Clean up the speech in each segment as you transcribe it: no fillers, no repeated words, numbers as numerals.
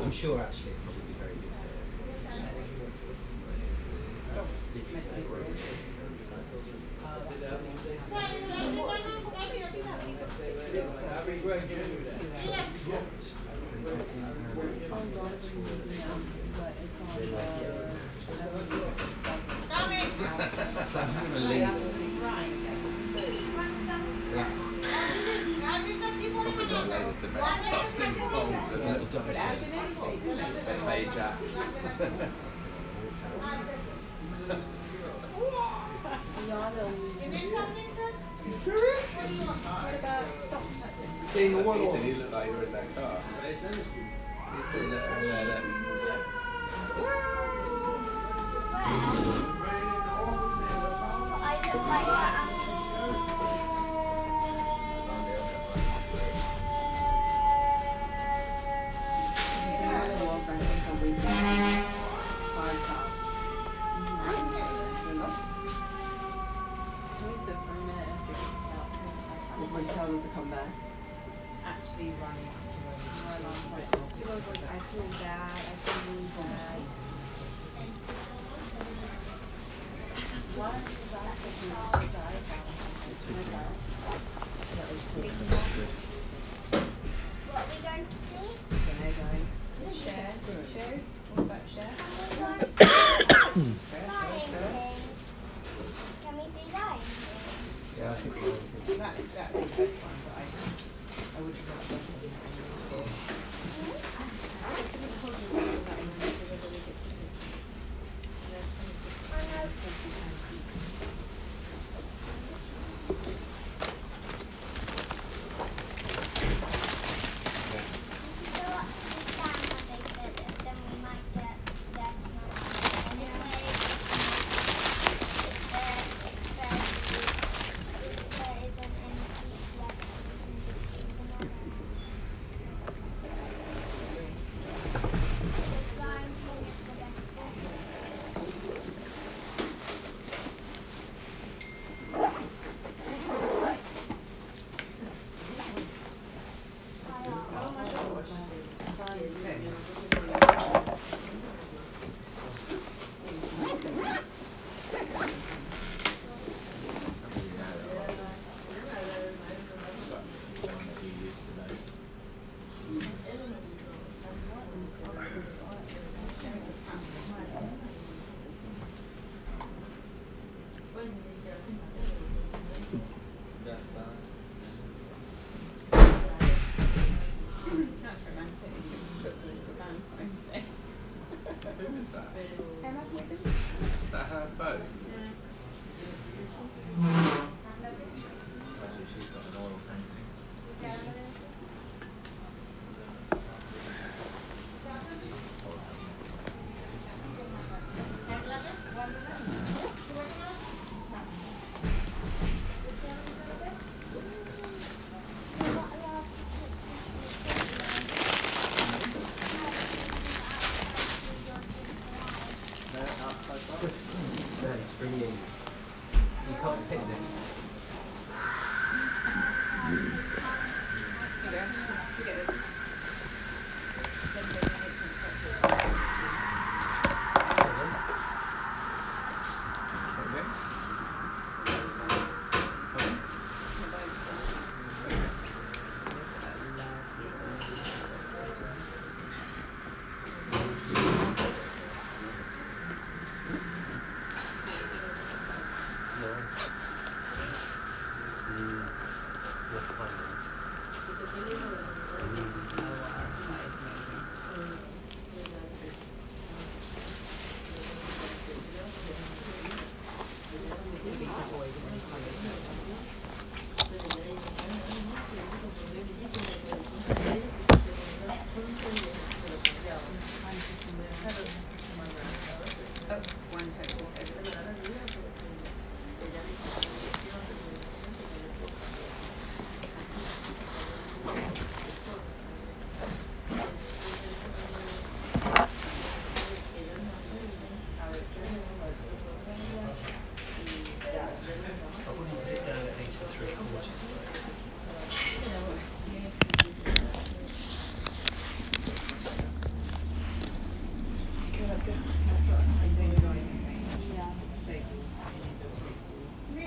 I'm sure actually it'd probably be very good. Serious? What about stop? Being a one-off. You look like you're in that car. Tell us to come back. Actually running I feel bad, I feel really bad. What are we going to see? Share. What about share? Lion King. Can we see Lion King? Yeah, I think That would be the best one, but I would have got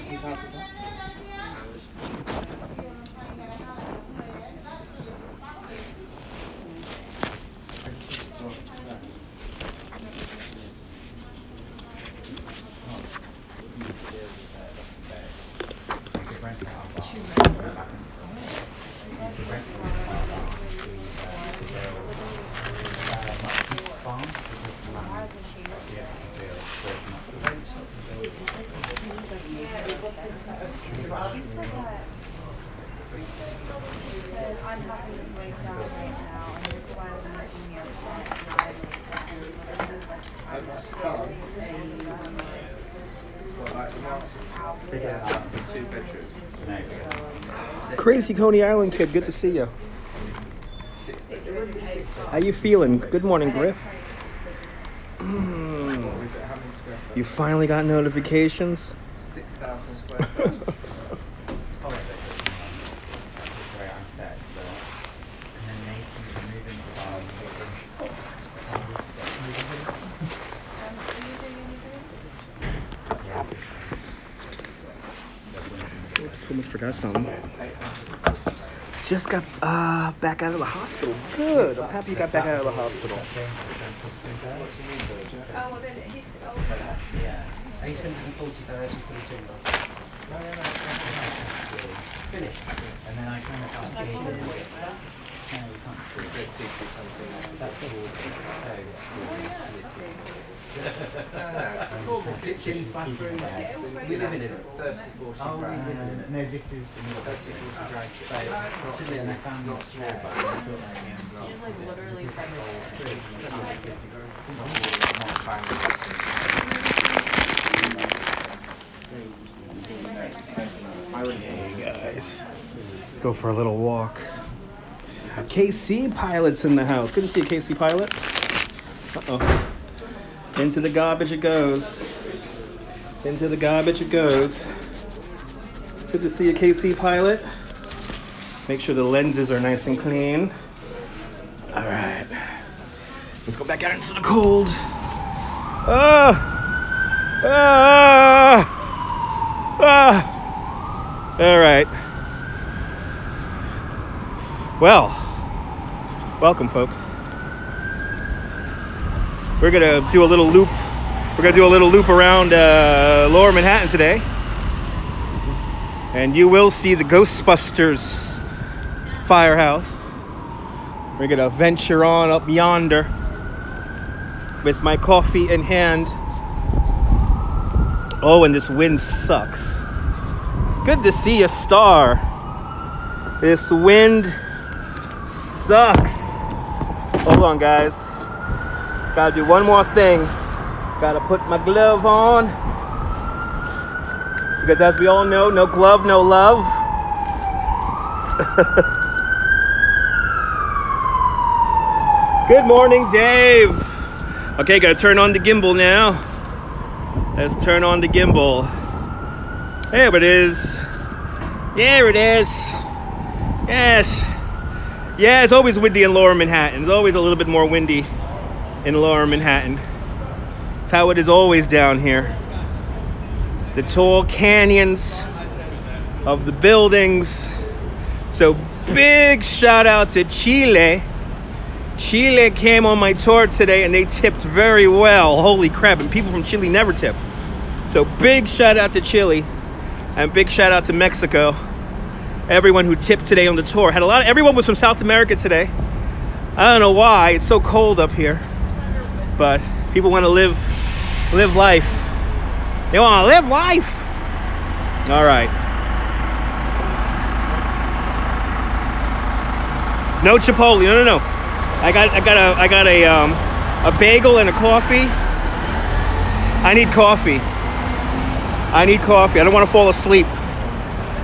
He's happy with that. I'm happy with my style right now, and it's why I'm making the Crazy Coney Island kid, good to see you. How you feeling? Good morning, Griff. You finally got notifications? 6,000 square foot. Oops, almost forgot something. Just got back out of the hospital. Good. I'm happy you got back out of the hospital. Oh, well then he's... Oh, 840,000 for the timber. Finished. And then I kind of can't get it. Normal kitchens, bathrooms. We live in it. 30, 40 grand. No, this is the 30, 40 grand. It's in there. and I found Not small, but She's like literally Hey guys, let's go for a little walk. KC Pilot's in the house. Good to see you, KC Pilot. Uh-oh. Into the garbage it goes. Into the garbage it goes. Good to see you, KC Pilot. Make sure the lenses are nice and clean. All right. Let's go back out into the cold. All right. Well, welcome, folks. We're gonna do a little loop. We're gonna do a little loop around Lower Manhattan today, and you will see the Ghostbusters firehouse. We're gonna venture on up yonder with my coffee in hand. Oh, and this wind sucks. Good to see a star. This wind sucks. Hold on, guys. Gotta do one more thing. Gotta put my glove on. Because as we all know, no glove, no love. Good morning, Dave. Okay, gotta turn on the gimbal now. Let's turn on the gimbal. There it is. There it is. Yes. Yeah, it's always windy in Lower Manhattan. It's always a little bit more windy in Lower Manhattan. It's how it is always down here. The tall canyons of the buildings. So big shout out to Chile. Chile came on my tour today and they tipped very well. Holy crap, and people from Chile never tip. So big shout out to Chile and big shout out to Mexico. Everyone who tipped today on the tour. Everyone was from South America today. I don't know why, it's so cold up here. But people want to live life. They want to live life. All right. No Chipotle. No. I got a bagel and a coffee. I need coffee. I don't want to fall asleep.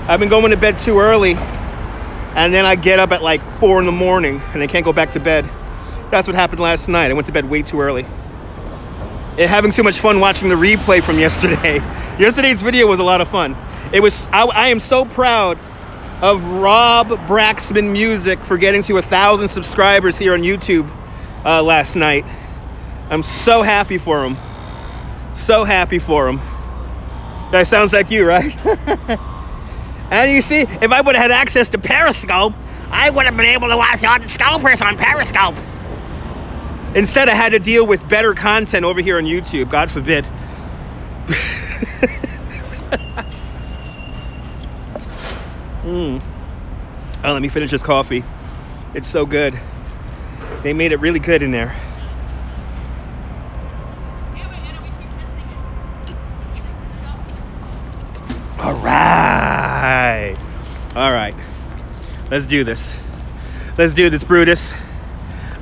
I've been going to bed too early, and then I get up at like 4 in the morning, and I can't go back to bed. That's what happened last night. I went to bed way too early. And having too much fun watching the replay from yesterday. Yesterday's video was a lot of fun. I am so proud of Rob Braxman Music for getting to 1,000 subscribers here on YouTube last night. I'm so happy for him. So happy for him. That sounds like you, right? And you see, if I would have had access to Periscope, I would have been able to watch all the scopers on Periscopes. Instead, I had to deal with better content over here on YouTube. God forbid. Oh, let me finish this coffee. It's so good. They made it really good in there. All right. All right. Let's do this. Let's do this, Brutus.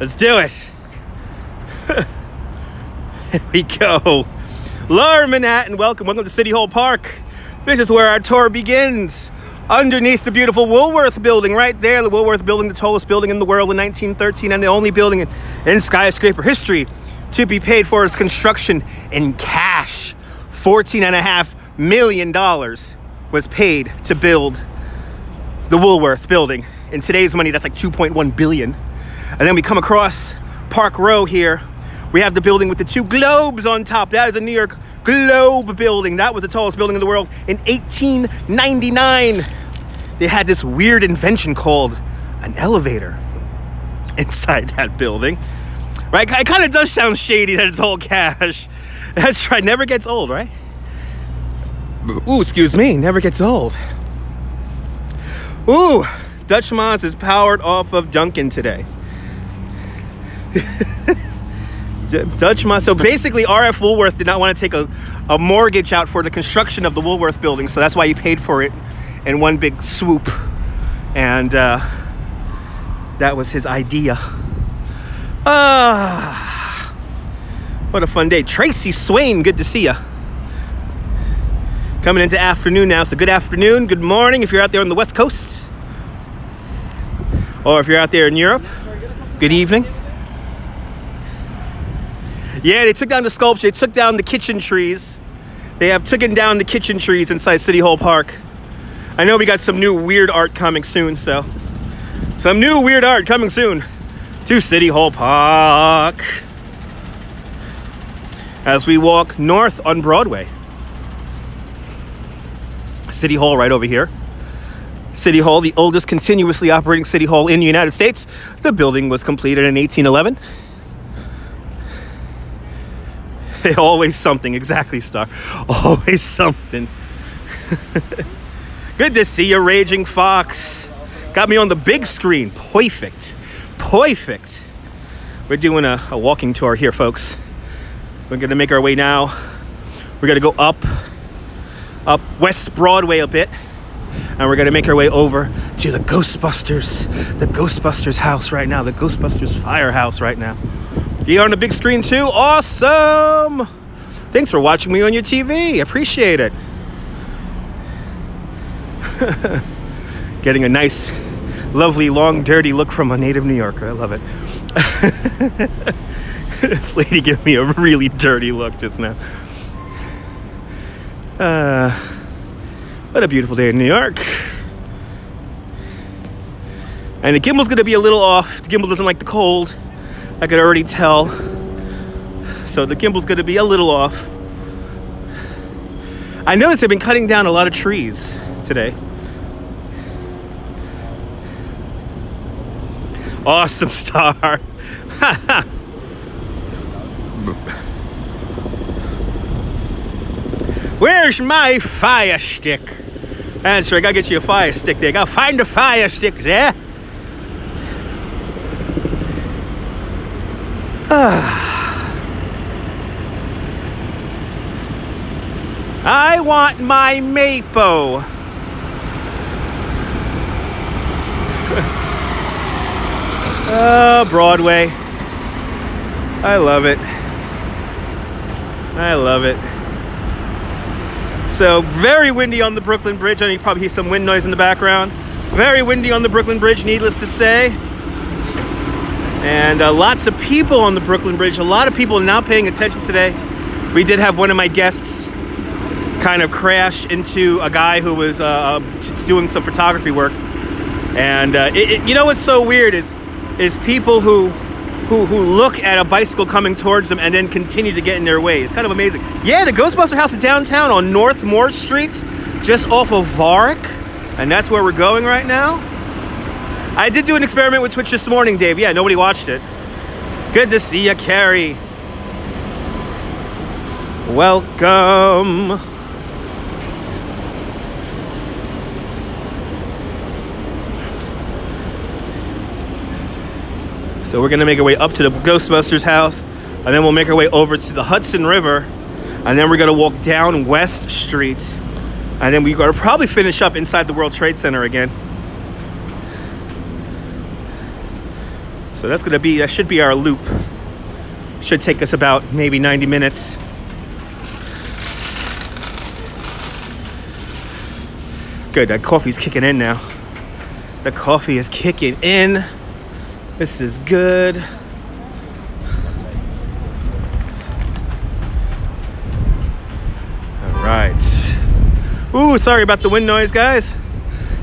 Let's do it. Here we go. Lower Manhattan, welcome to City Hall Park. This is where our tour begins. Underneath the beautiful Woolworth building, right there. The Woolworth building, the tallest building in the world in 1913, and the only building in skyscraper history to be paid for its construction in cash. $14.5 million was paid to build the Woolworth building. In today's money, that's like 2.1 billion. And then we come across Park Row here. We have the building with the two globes on top. That is a New York Globe building. That was the tallest building in the world in 1899. They had this weird invention called an elevator inside that building. Right? It kind of does sound shady that it's all cash. That's right. Never gets old, right? Ooh, excuse me. Never gets old. Ooh, Dutch Moss is powered off of Dunkin' today. Dutch Moss. So basically, R.F. Woolworth did not want to take a mortgage out for the construction of the Woolworth building, so that's why he paid for it in one big swoop. And that was his idea. What a fun day. Tracy Swain, good to see you. Coming into afternoon now, so good afternoon, good morning if you're out there on the West Coast. Or if you're out there in Europe, good evening. Yeah, they took down the sculpture. They took down the kitchen trees. They have taken down the kitchen trees inside City Hall Park. I know we got some new weird art coming soon, so some new weird art coming soon to City Hall Park as we walk north on Broadway. City Hall right over here. City Hall, the oldest continuously operating city hall in the United States. The building was completed in 1811. Always something, exactly, Star. Always something. Good to see you, Raging Fox. Got me on the big screen. Perfect. Perfect. We're doing a walking tour here, folks. We're going to make our way now. We're going to go up West Broadway a bit. And we're going to make our way over to the Ghostbusters house right now. The Ghostbusters firehouse right now. You're on the big screen too? Awesome! Thanks for watching me on your TV. Appreciate it. Getting a nice, lovely, long, dirty look from a native New Yorker. I love it. This lady gave me a really dirty look just now. What a beautiful day in New York. And the gimbal's going to be a little off. The gimbal doesn't like the cold. I could already tell. So the gimbal's going to be a little off. I noticed they've been cutting down a lot of trees today. Awesome, Star. Where's my fire stick? That's right, I gotta get you a fire stick there. Gotta find the fire stick there. I want my mapo. Oh, Broadway. I love it. I love it. So, very windy on the Brooklyn Bridge. I know you probably hear some wind noise in the background. Very windy on the Brooklyn Bridge, needless to say. And lots of people on the Brooklyn Bridge. A lot of people now paying attention today. We did have one of my guests kind of crash into a guy who was doing some photography work. And you know what's so weird is people who who look at a bicycle coming towards them and then continue to get in their way. It's kind of amazing. Yeah, the Ghostbuster house is downtown on North Moore Street, just off of Varick, and that's where we're going right now. I did do an experiment with Twitch this morning, Dave. Yeah, nobody watched it. Good to see you, Carrie. Welcome. So we're gonna make our way up to the Ghostbusters house, and then we'll make our way over to the Hudson River, and then we're gonna walk down West Street, and then we're gonna probably finish up inside the World Trade Center again. So that should be our loop. Should take us about maybe 90 minutes. Good, that coffee's kicking in now. The coffee is kicking in. This is good. All right. Ooh, sorry about the wind noise, guys.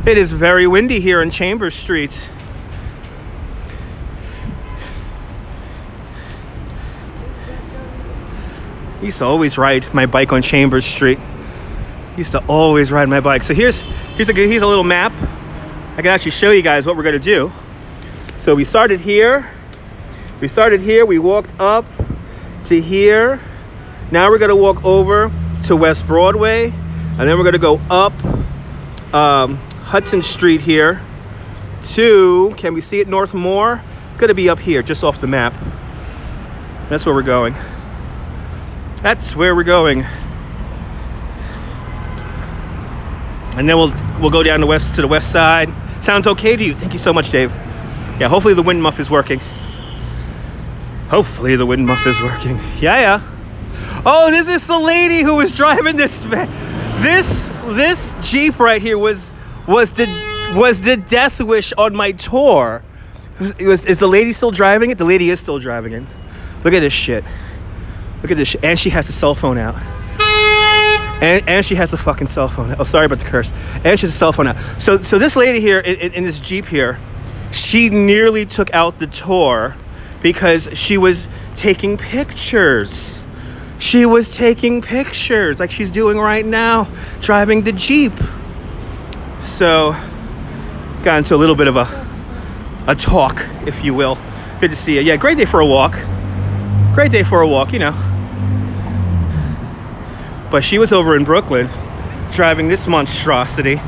It is very windy here in Chambers Street. I used to always ride my bike on Chambers Street. Used to always ride my bike. So here's a little map. I can actually show you guys what we're gonna do. So we started here. We walked up to here. Now we're gonna walk over to West Broadway, and then we're gonna go up Hudson Street here to, can we see it, North Moore? It's gonna be up here, just off the map. That's where we're going. That's where we're going. And then we'll go down to the west side. Sounds okay to you? Thank you so much, Dave. Yeah, hopefully the wind muff is working. Hopefully the wind muff is working. Yeah. Oh, this is the lady who was driving this Jeep right here was the death wish on my tour. Is the lady still driving it? The lady is still driving it. Look at this shit. Look at this shit. And she has a cell phone out. And she has a fucking cell phone out. Oh, sorry about the curse. And she has a cell phone out. So this lady here in this Jeep here, she nearly took out the tour because she was taking pictures. She was taking pictures like she's doing right now, driving the Jeep. So, got into a little bit of a talk, if you will. Good to see you. Yeah, great day for a walk. Great day for a walk, you know. But she was over in Brooklyn driving this monstrosity.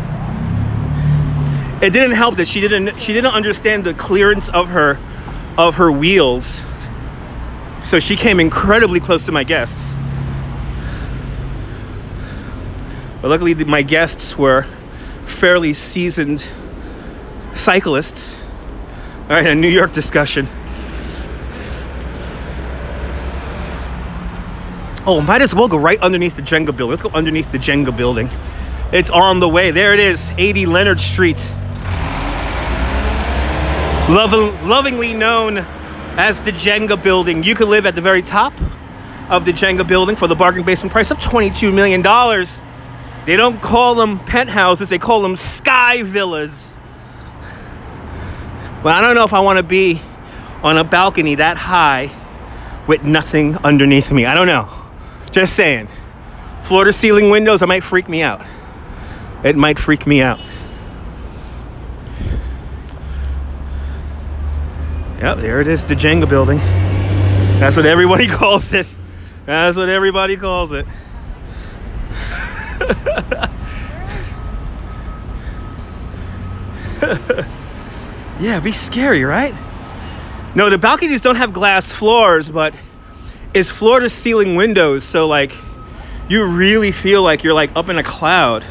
It didn't help that she didn't understand the clearance of her wheels. So she came incredibly close to my guests. But luckily my guests were fairly seasoned cyclists. All right, a New York discussion. Oh, might as well go right underneath the Jenga building. Let's go underneath the Jenga building. It's on the way. There it is, 80 Leonard Street. Lovingly known as the Jenga building. You could live at the very top of the Jenga building for the bargain basement price of $22 million. They don't call them penthouses, they call them sky villas. But I don't know if I want to be on a balcony that high with nothing underneath me. I don't know. Just saying. Floor to ceiling windows, it might freak me out. It might freak me out. Yep, there it is, the Jenga building. That's what everybody calls it. That's what everybody calls it. Yeah, it'd be scary, right? No, the balconies don't have glass floors, but it's floor to ceiling windows, so like you really feel like you're like up in a cloud.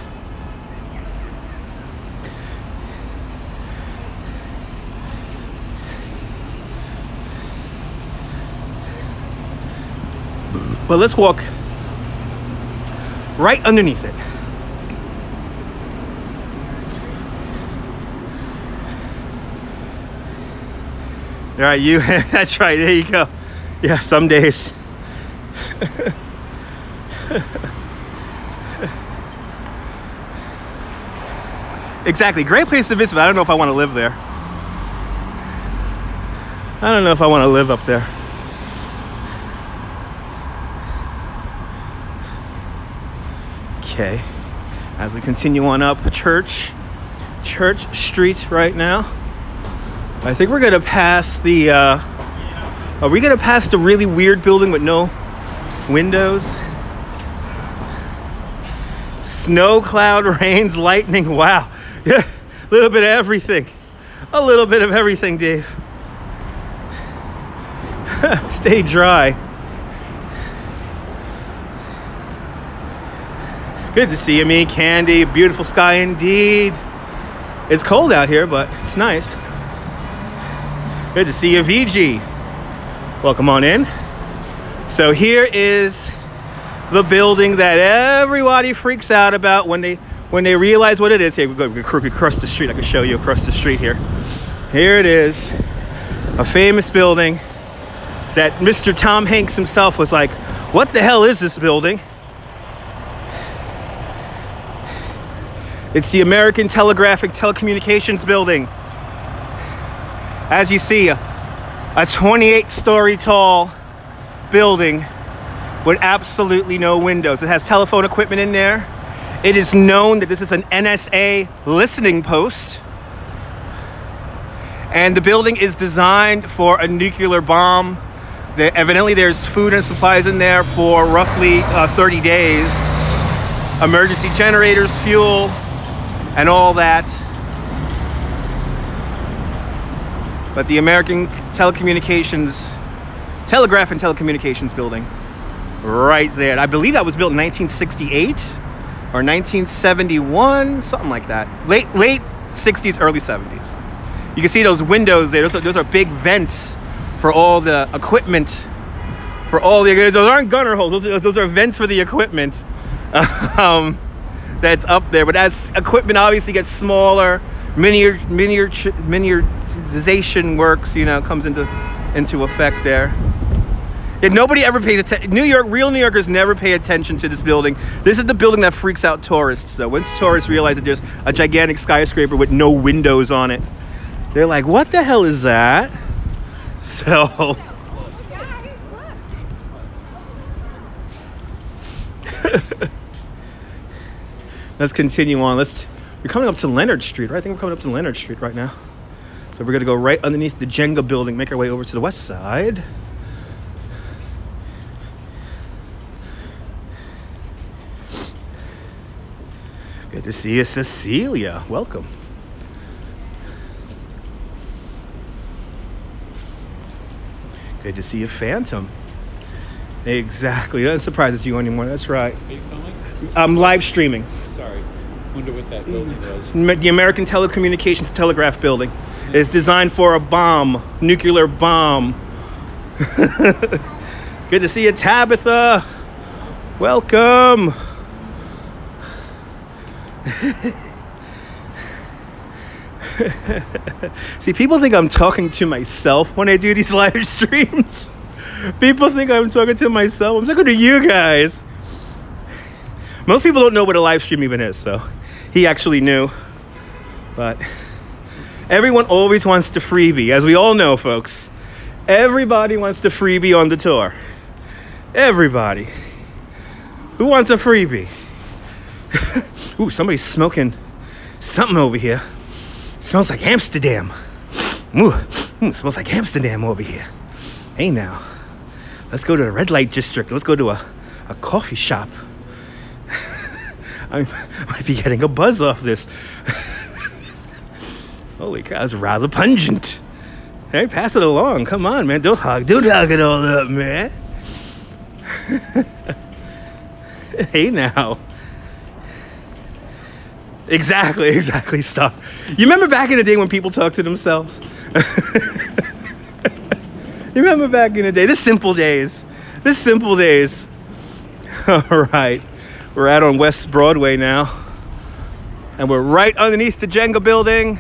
But let's walk right underneath it. All right, you, that's right, there you go. Yeah, some days. Exactly, great place to visit, but I don't know if I want to live there. I don't know if I want to live up there. Okay, as we continue on up Church Street right now. I think we're gonna pass the, are we gonna pass the really weird building with no windows? Snow, cloud, rains, lightning, wow. Yeah, a little bit of everything. A little bit of everything, Dave. Stay dry. Good to see you, me, Candy. Beautiful sky indeed. It's cold out here, but it's nice. Good to see you, VG. Welcome on in. So here is the building that everybody freaks out about when they realize what it is. Hey, we're going across the street. I can show you across the street here. Here it is, a famous building that Mr. Tom Hanks himself was like, what the hell is this building? It's the American Telegraphic Telecommunications Building. As you see, a 28-story tall building with absolutely no windows. It has telephone equipment in there. It is known that this is an NSA listening post. And the building is designed for a nuclear bomb. Evidently there's food and supplies in there for roughly 30 days. Emergency generators, fuel, and all that. But the American Telegraph and Telecommunications Building, right there. I believe that was built in 1968 or 1971, something like that. Late 60s, early 70s. You can see those windows there. Those are big vents for all the equipment. For all the, those aren't gunner holes. Those are vents for the equipment. That's up there. But as equipment obviously gets smaller, miniaturization works, you know, comes into effect there. Yeah, nobody ever pays attention. Real New Yorkers never pay attention to this building. This is the building that freaks out tourists. So once tourists realize that there's a gigantic skyscraper with no windows on it, they're like, what the hell is that? So let's continue on. We're coming up to Leonard Street, right? I think we're coming up to Leonard Street right now. So we're gonna go right underneath the Jenga building, make our way over to the west side. Good to see you, Cecilia. Welcome. Good to see you, Phantom. Exactly. That surprises you anymore. That's right. Are you filming? I'm live streaming. Sorry. Wonder what that building was. The American Telecommunications Telegraph Building is designed for a bomb, nuclear bomb. Good to see you, Tabitha. Welcome. See, people think I'm talking to myself when I do these live streams. People think I'm talking to myself. I'm talking to you guys. Most people don't know what a live stream even is, so he actually knew. But everyone always wants to freebie, as we all know, folks. Everybody wants to freebie on the tour. Everybody. Who wants a freebie? Ooh, somebody's smoking something over here. Smells like Amsterdam. Ooh, smells like Amsterdam over here. Hey now, let's go to the red light district. Let's go to a coffee shop. I might be getting a buzz off this. Holy cow, that's rather pungent. Hey, pass it along. Come on, man. Don't hog it all up, man. Hey now. Exactly. Stop. You remember back in the day when people talked to themselves? You remember back in the day? The simple days. All right. We're out on West Broadway now. And we're right underneath the Jenga building.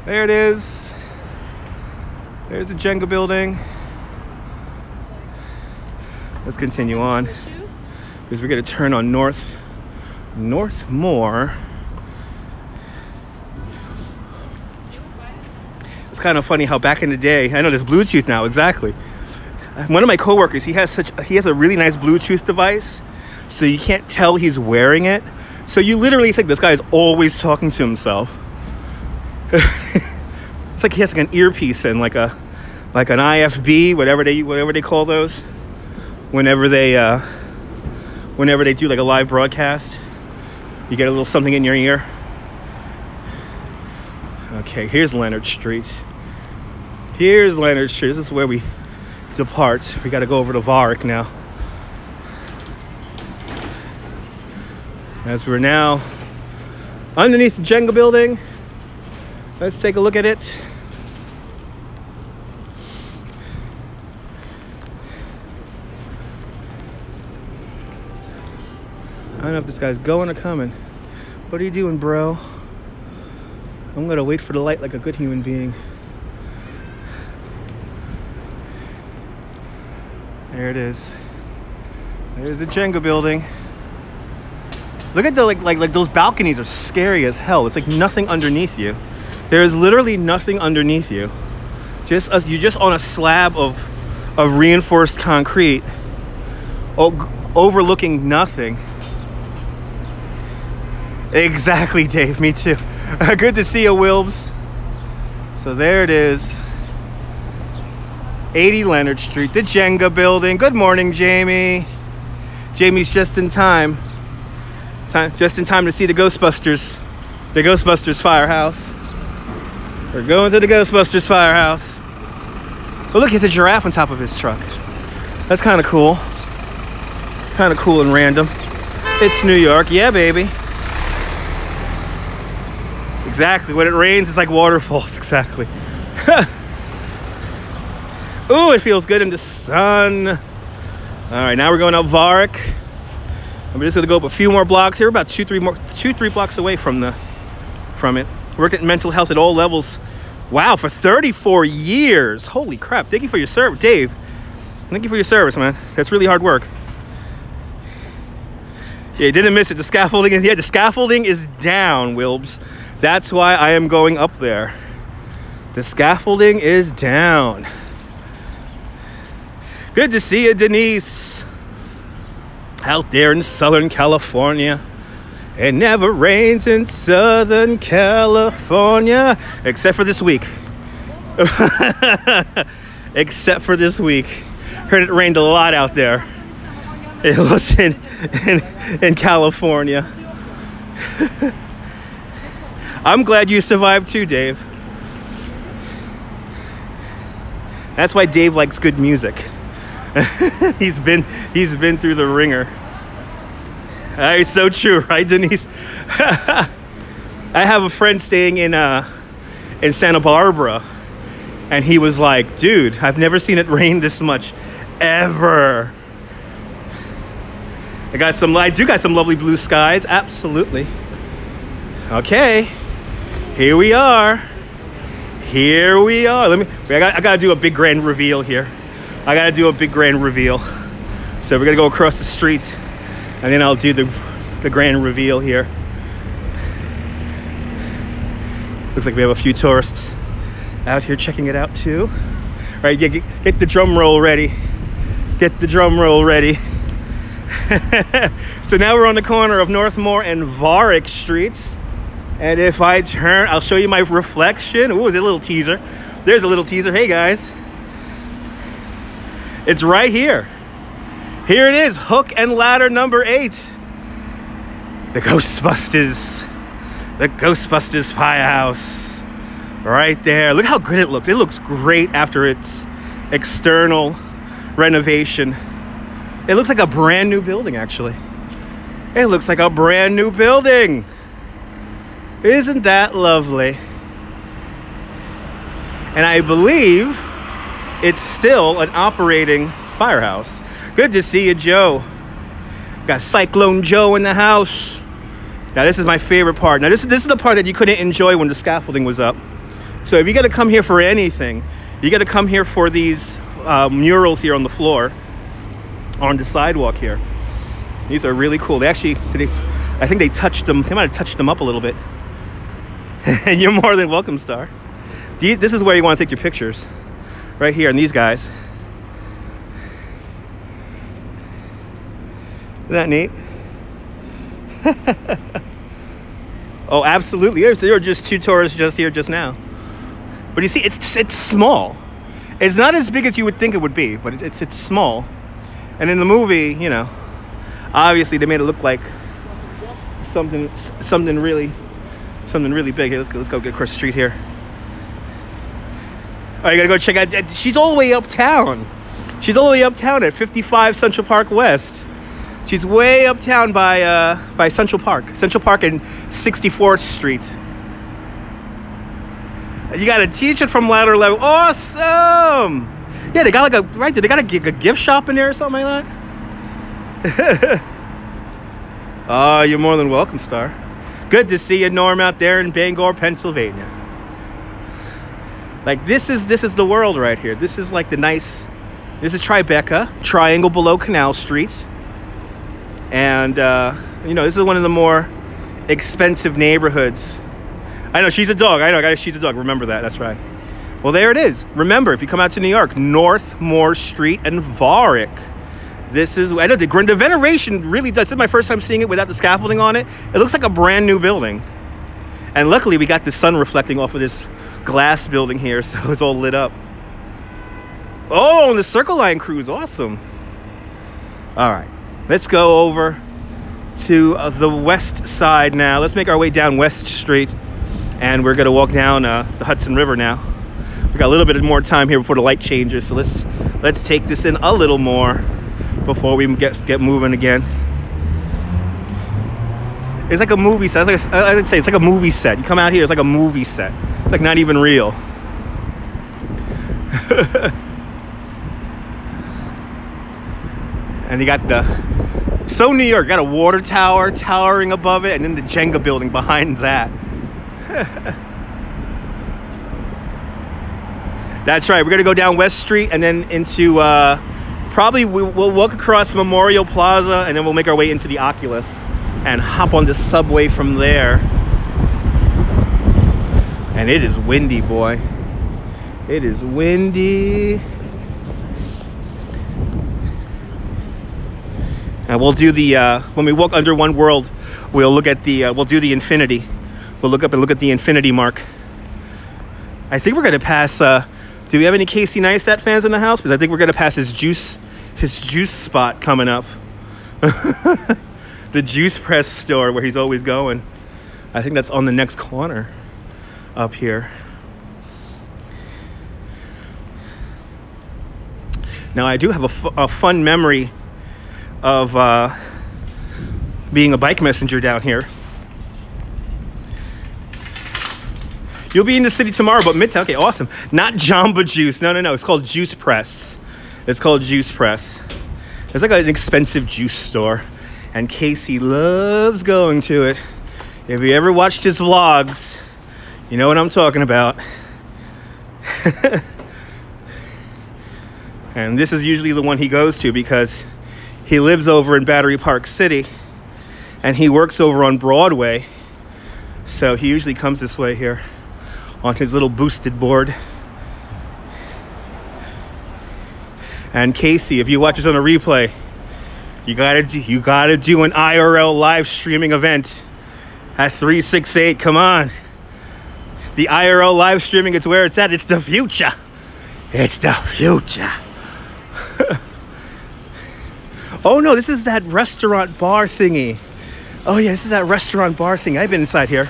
There it is. There's the Jenga building. Let's continue on. Because we're going to turn on Northmore. It's kind kind of funny how back in the day, I know there's Bluetooth now, exactly. One of my coworkers, he has a really nice Bluetooth device, so you can't tell he's wearing it. So you literally think this guy is always talking to himself. It's like he has like an earpiece and like an IFB, whatever they call those, whenever they do like a live broadcast. You get a little something in your ear. Okay, here's Leonard Street. Here's Leonard Street. This is where we depart. We got to go over to Warwick now. As we're now underneath the Jenga building, let's take a look at it. I don't know if this guy's going or coming. What are you doing, bro? I'm gonna wait for the light like a good human being. There it is. There's the Jenga building. Look at the like those balconies are scary as hell. It's like nothing underneath you. There is literally nothing underneath you. You're just on a slab of reinforced concrete, overlooking nothing. Exactly, Dave. Me too. Good to see you, Wilbs. So there it is. 80 Leonard Street, the Jenga building. Good morning, Jamie. Jamie's just in time. Just in time to see the Ghostbusters firehouse. We're going to the Ghostbusters firehouse. Oh, look, he has a giraffe on top of his truck. That's kind of cool. Kind of cool and random. It's New York. Yeah, baby. Exactly. When it rains, it's like waterfalls. Exactly. Ooh, it feels good in the sun. All right, now we're going up Warwick. I'm just gonna go up a few more blocks here. We're about 2-3 blocks away from it. Worked at mental health at all levels. Wow, for 34 years. Holy crap! Thank you for your service, Dave. Thank you for your service, man. That's really hard work. Yeah, you didn't miss it. The scaffolding is down, Wilbs. That's why I am going up there. The scaffolding is down. Good to see you, Denise. Out there in Southern California. It never rains in Southern California. Except for this week. Except for this week. Heard it rained a lot out there. It was in California. I'm glad you survived too, Dave. That's why Dave likes good music. He's been through the ringer. It's so true, right, Denise? I have a friend staying in Santa Barbara, and he was like, dude, I've never seen it rain this much ever. I got some lovely blue skies, absolutely. Okay, here we are. I gotta do a big grand reveal here. So we're gonna go across the street, and then I'll do the grand reveal here. Looks like we have a few tourists out here checking it out too. All right, get the drum roll ready. Get the drum roll ready. So now we're on the corner of Northmore and Warwick Streets. And if I turn, I'll show you my reflection. Ooh, is it a little teaser? There's a little teaser. Hey, guys. It's right here. Here it is, hook and ladder number 8. The Ghostbusters. The Ghostbusters firehouse. Right there. Look how good it looks. It looks great after its external renovation. It looks like a brand new building, actually. It looks like a brand new building. Isn't that lovely? And I believe it's still an operating firehouse. Good to see you, Joe. Got Cyclone Joe in the house. Now this is my favorite part. Now this is the part that you couldn't enjoy when the scaffolding was up. So if you got to come here for anything, you got to come here for these murals here on the floor, on the sidewalk here. These are really cool. They actually, I think they touched them. They might have touched them up a little bit. And you're more than welcome, Star. This is where you want to take your pictures. Right here, and these guys. Isn't that neat? Oh, absolutely. There are just 2 tourists just here just now. But you see, it's small. It's not as big as you would think it would be, but it's small. And in the movie, you know, obviously they made it look like something really big. Here, let's go get across the street here. All right, you gotta go check out. She's all the way uptown. She's all the way uptown at 55 Central Park West. She's way uptown by Central Park and 64th Street. You got a T-shirt from Ladder Level. Awesome! Yeah, they got like they got a gift shop in there or something like that. Oh, you're more than welcome, Star. Good to see you, Norm, out there in Bangor, Pennsylvania. Like this is the world right here. This is like this is Tribeca, Triangle below Canal Street. And, you know, this is one of the more expensive neighborhoods. I know, she's a dog. I know, she's a dog. Remember that. That's right. Well, there it is. Remember, if you come out to New York, North Moore Street and Varick. This is, I know, the veneration really does. This is my first time seeing it without the scaffolding on it. It looks like a brand new building. And luckily, we got the sun reflecting off of this glass building here, so it's all lit up. Oh, and the Circle Line crew is awesome. All right. Let's go over to the west side now. Let's make our way down West Street. And we're going to walk down the Hudson River now. We got a little bit more time here before the light changes. So let's take this in a little more before we get moving again. It's like a movie set. I would say it's like a movie set. You come out here, it's like a movie set. It's like not even real. And you got So New York, got a water tower towering above it, and then the Jenga building behind that. That's right, we're gonna go down West Street and then into, probably we'll walk across Memorial Plaza, and then we'll make our way into the Oculus and hop on the subway from there. And it is windy, boy. It is windy. And we'll do the, when we walk under One World, we'll look at the, we'll do the infinity. We'll look up and look at the infinity mark. I think we're going to pass, do we have any Casey Neistat fans in the house? Because I think we're going to pass his juice spot coming up. The juice press store where he's always going. I think that's on the next corner up here. Now, I do have a fun memory of being a bike messenger down here. You'll be in the city tomorrow, but Midtown, okay, awesome. Not Jamba Juice, no, it's called Juice Press. It's called Juice Press. It's like an expensive juice store, and Casey loves going to it. If you ever watched his vlogs, you know what I'm talking about. And this is usually the one he goes to because he lives over in Battery Park City and he works over on Broadway. So he usually comes this way here on his little boosted board. And Casey, if you watch this on a replay, you gotta do an IRL live streaming event at 368. Come on. The IRL live streaming, it's where it's at. It's the future. It's the future. Oh no, this is that restaurant bar thingy. Oh yeah, this is that restaurant bar thing. I've been inside here.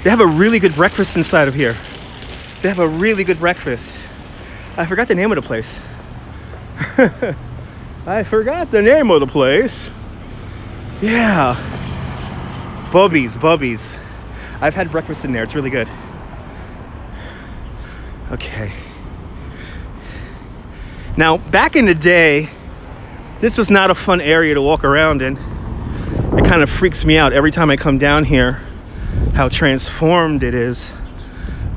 They have a really good breakfast inside of here. They have a really good breakfast. I forgot the name of the place. I forgot the name of the place. Yeah. Bubby's. I've had breakfast in there. It's really good. Okay. Now, back in the day, this was not a fun area to walk around in. It kind of freaks me out every time I come down here, how transformed it is.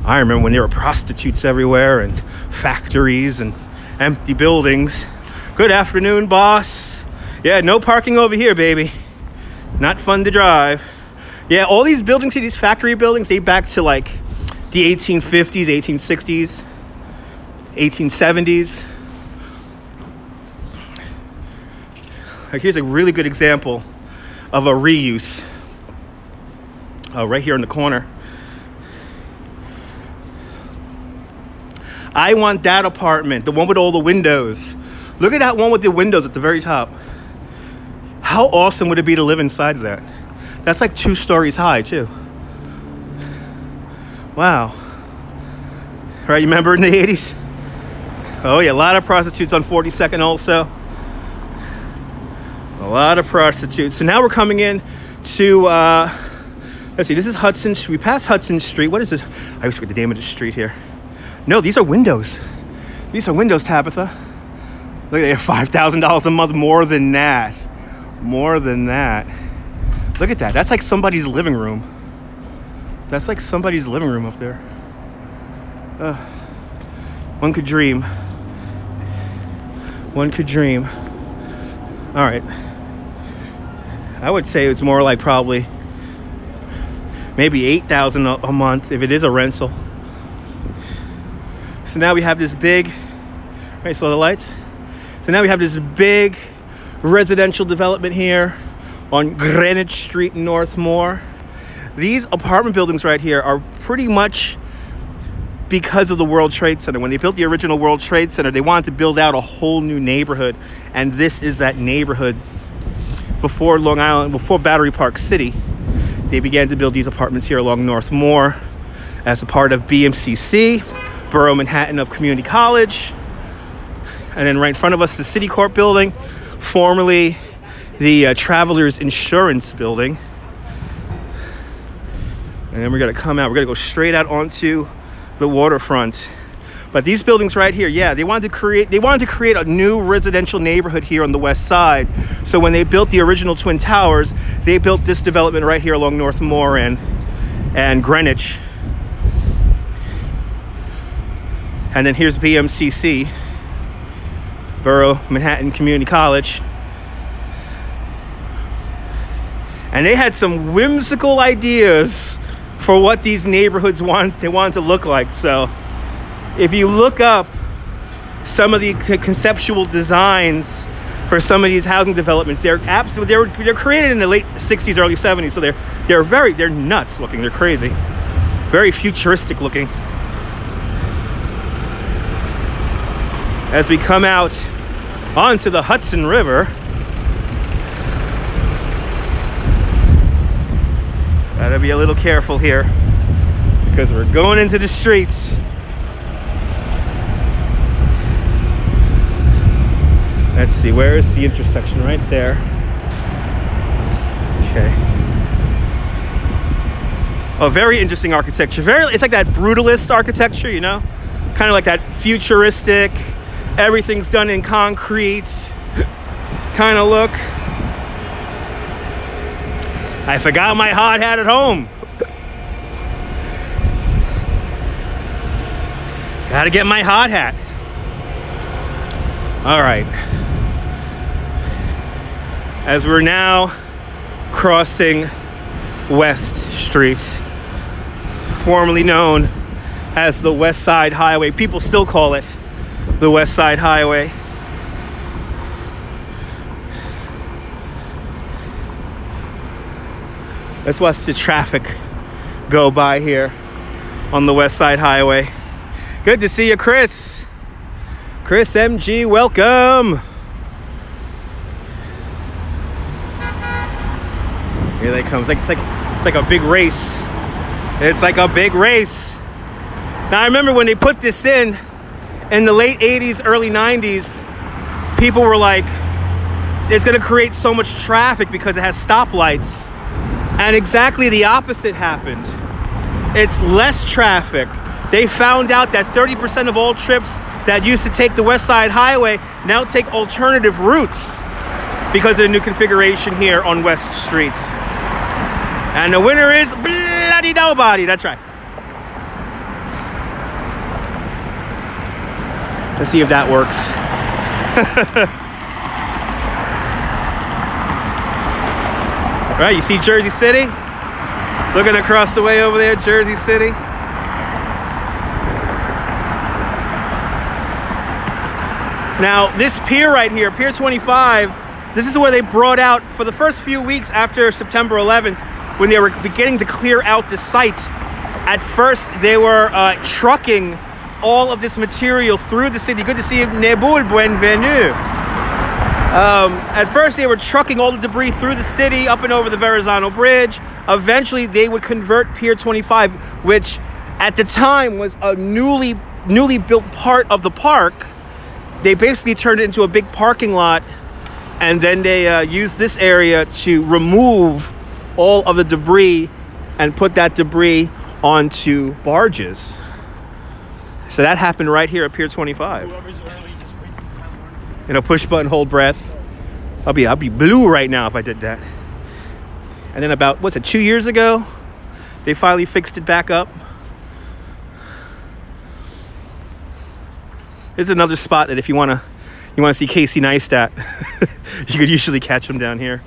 I remember when there were prostitutes everywhere and factories and empty buildings. Good afternoon, boss. Yeah, no parking over here, baby. Not fun to drive. Yeah, all these buildings here, these factory buildings, date back to like the 1850s, 1860s, 1870s. Here's a really good example of a reuse. Right here in the corner. I want that apartment, the one with all the windows. Look at that one with the windows at the very top. How awesome would it be to live inside that? That's like 2 stories high too. Wow. Right, you remember in the 80s? Oh yeah, a lot of prostitutes on 42nd also. A lot of prostitutes. So now we're coming in to, let's see, this is Hudson. We passed Hudson Street. What is this? I always forget the name of the street here. No, these are windows. These are windows, Tabitha. Look, they have $5,000 a month, more than that. More than that. Look at that. That's like somebody's living room. That's like somebody's living room up there. One could dream. One could dream. All right. I would say it's more like probably maybe $8,000 a month if it is a rental. So now we have this big, right, saw the lights? So now we have this big residential development here on Greenwich Street in Northmore. These apartment buildings right here are pretty much because of the World Trade Center. When they built the original World Trade Center, they wanted to build out a whole new neighborhood. And this is that neighborhood. Before Long Island, before Battery Park City, they began to build these apartments here along Northmore as a part of BMCC, Borough Manhattan of Community College. And then right in front of us, the City Corp building, formerly the Travelers Insurance building. And then we're gonna come out, we're gonna go straight out onto the waterfront. But these buildings right here, yeah, they wanted to create a new residential neighborhood here on the west side. So when they built the original Twin Towers, they built this development right here along Northmore and Greenwich. And then here's BMCC, Borough Manhattan Community College. And they had some whimsical ideas for what these neighborhoods wanted to look like. So if you look up some of the conceptual designs for some of these housing developments, they're created in the late 60s, early 70s. So they're nuts looking. They're crazy, very futuristic looking. As we come out onto the Hudson River, gotta be a little careful here because we're going into the streets. Let's see, where is the intersection? Right there. Okay. Oh, very interesting architecture. It's like that brutalist architecture, you know? Kind of like that futuristic, everything's done in concrete kind of look. I forgot my hard hat at home. Gotta get my hard hat. All right. As we're now crossing West Street, formerly known as the West Side Highway. People still call it the West Side Highway. Let's watch the traffic go by here on the West Side Highway. Good to see you, Chris. Chris MG, welcome. Here they come. It's like a big race. It's like a big race. Now I remember when they put this in the late 80s, early 90s, people were like, it's gonna create so much traffic because it has stoplights. And exactly the opposite happened. It's less traffic. They found out that 30% of all trips that used to take the West Side Highway now take alternative routes because of the new configuration here on West Street. And the winner is bloody nobody. That's right. Let's see if that works. All right, you see Jersey City? Looking across the way over there, Jersey City. Now, this pier right here, Pier 25, this is where they brought out, for the first few weeks after September 11th, when they were beginning to clear out the site. At first, they were trucking all of this material through the city. Good to see you, Nebul, bienvenue. At first, they were trucking all the debris through the city, up and over the Verrazano Bridge. Eventually, they would convert Pier 25, which at the time was a newly built part of the park. They basically turned it into a big parking lot, and then they used this area to remove all of the debris and put that debris onto barges. So that happened right here at Pier 25. You know, push button, hold breath. I'll be blue right now if I did that. And then about, 2 years ago, they finally fixed it back up. This is another spot that if you want to see Casey Neistat, you could usually catch him down here.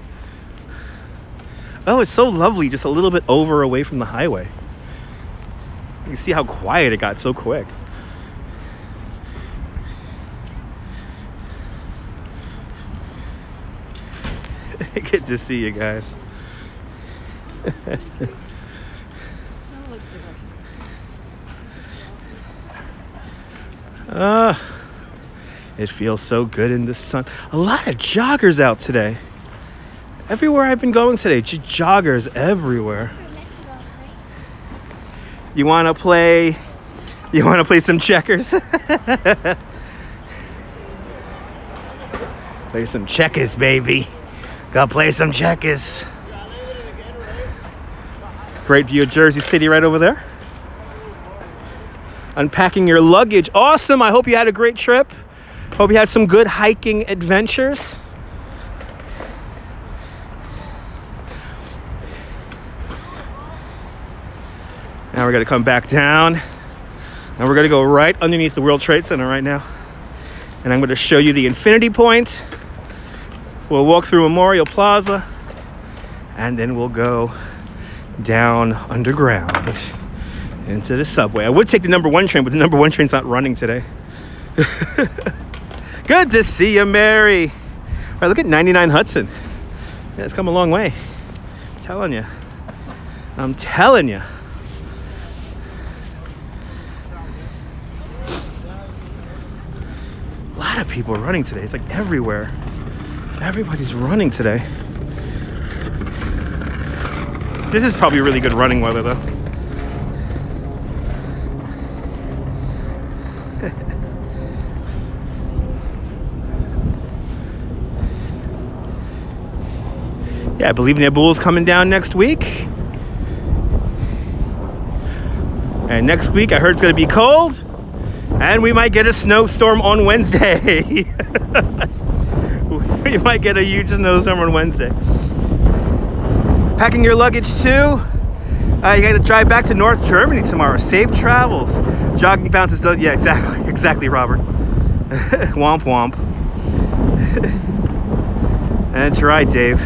Oh, it's so lovely, just a little bit away from the highway. You can see how quiet it got so quick. Good to see you guys. It feels so good in the sun. A lot of joggers out today. Everywhere I've been going today, just joggers everywhere. You want to play some checkers? Play some checkers, baby. Go play some checkers. Great view of Jersey City right over there. Unpacking your luggage. Awesome. I hope you had a great trip. Hope you had some good hiking adventures. Now we're going to come back down. And we're going to go right underneath the World Trade Center right now. And I'm going to show you the Infinity Point. We'll walk through Memorial Plaza. And then we'll go down underground into the subway. I would take the number 1 train, but the number 1 train's not running today. Good to see you, Mary. All right, look at 99 Hudson. Yeah, it's come a long way. I'm telling you. I'm telling you. A lot of people are running today. It's like everywhere. Everybody's running today. This is probably really good running weather, though. Yeah, I believe Nebul's coming down next week. And next week, I heard it's going to be cold. And we might get a snowstorm on Wednesday. We might get a huge snowstorm on Wednesday. Packing your luggage too. You got to drive back to North Germany tomorrow. Safe travels. Jogging bounces does. Yeah, exactly, Robert. Womp womp. That's right, Dave.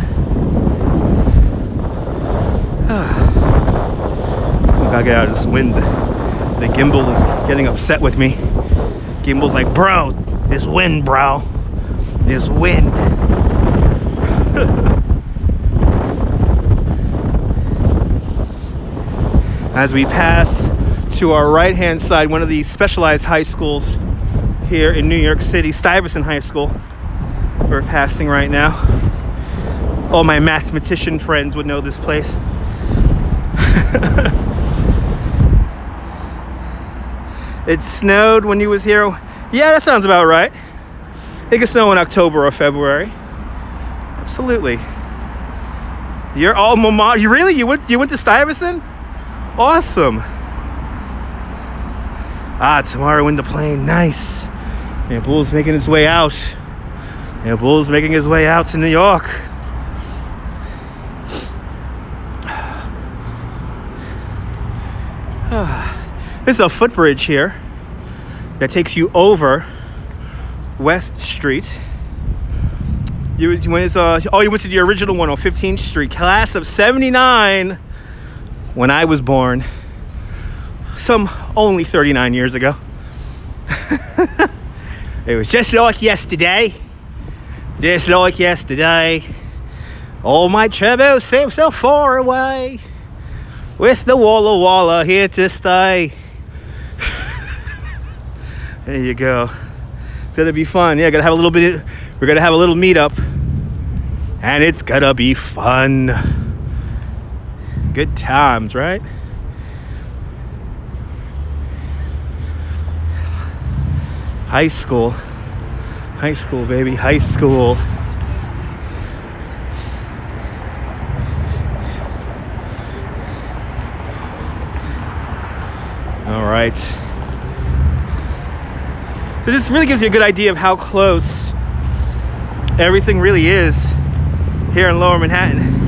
Gotta get out of this wind. The gimbal is getting upset with me. Gimbal's like, bro, this wind, bro. This wind. As we pass to our right-hand side, one of the specialized high schools here in New York City, Stuyvesant High School, we're passing right now. All my mathematician friends would know this place. It snowed when you was here. Yeah, that sounds about right. It could snow in October or February. Absolutely. You're all mama. You really? You went to Stuyvesant? Awesome. Tomorrow in the plane. Nice. Man, Bull's making his way out. Man, Bull's making his way out to New York. This is a footbridge here that takes you over West Street. You went to the original one on 15th Street, class of 79, when I was born, some only 39 years ago. It was just like yesterday. Just like yesterday. All my troubles seem so far away. With the Walla Walla here to stay. There you go. It's gonna be fun. Yeah, we're gonna have a little meetup. And it's gonna be fun. Good times, right? High school. High school, baby. High school. All right. So this really gives you a good idea of how close everything really is here in Lower Manhattan.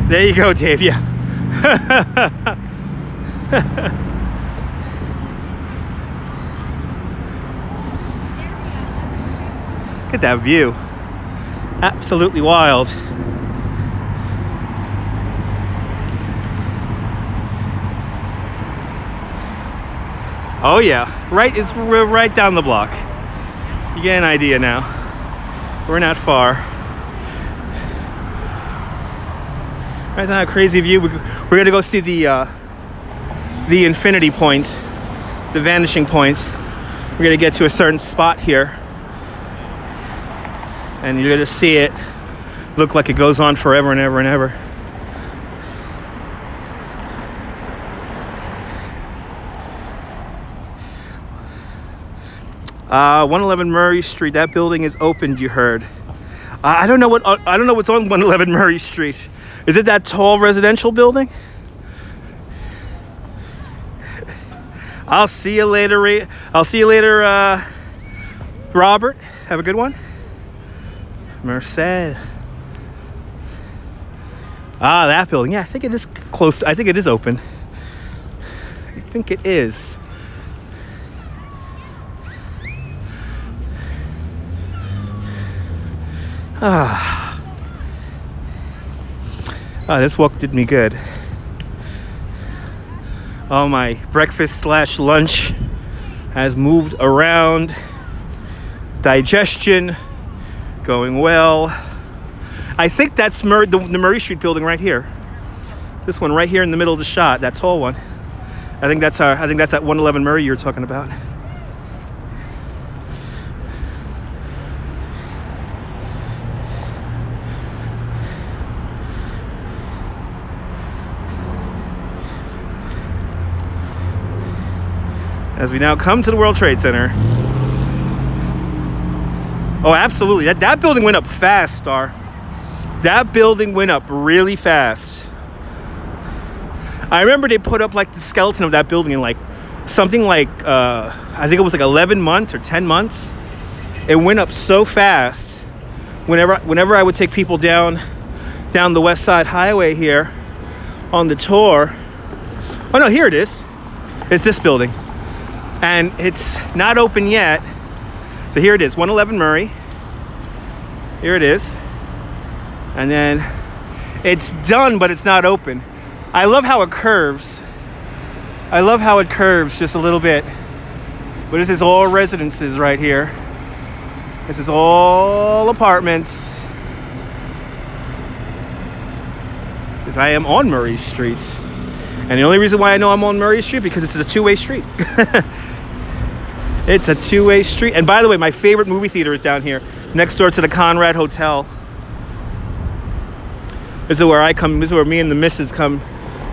There you go, Dave. Yeah. Look at that view. Absolutely wild. Oh yeah, we're right down the block. You get an idea now. We're not far. Right now, a crazy view. We're gonna go see the infinity point, the vanishing point. We're gonna get to a certain spot here, and you're gonna see it look like it goes on forever and ever and ever. Uh, 111 Murray Street. That building is opened. You heard. I don't know what's on 111 Murray Street. Is it that tall residential building? I'll see you later. Robert. Have a good one. Merced. Ah, that building. Yeah, I think it is close. I think it is open. I think it is. Ah, this walk did me good. Oh, my breakfast/lunch has moved around. Digestion going well. I think that's the Murray Street building right here. This one right here in the middle of the shot, that tall one. I think that's that 111 Murray you were talking about. As we now come to the World Trade Center. Oh, absolutely. That building went up fast, Star. That building went up really fast. I remember they put up like the skeleton of that building in like something like, I think it was like 11 months or 10 months. It went up so fast. Whenever I would take people down the West Side Highway here on the tour. Oh no, here it is. It's this building. And it's not open yet. So here it is, 111 Murray. Here it is. And then it's done, but it's not open. I love how it curves. I love how it curves just a little bit. But this is all residences right here. This is all apartments. Because I am on Murray Street. And the only reason why I know I'm on Murray Street because it's a two-way street. It's a two-way street. And by the way, my favorite movie theater is down here, next door to the Conrad Hotel. This is where I come. This is where me and the missus come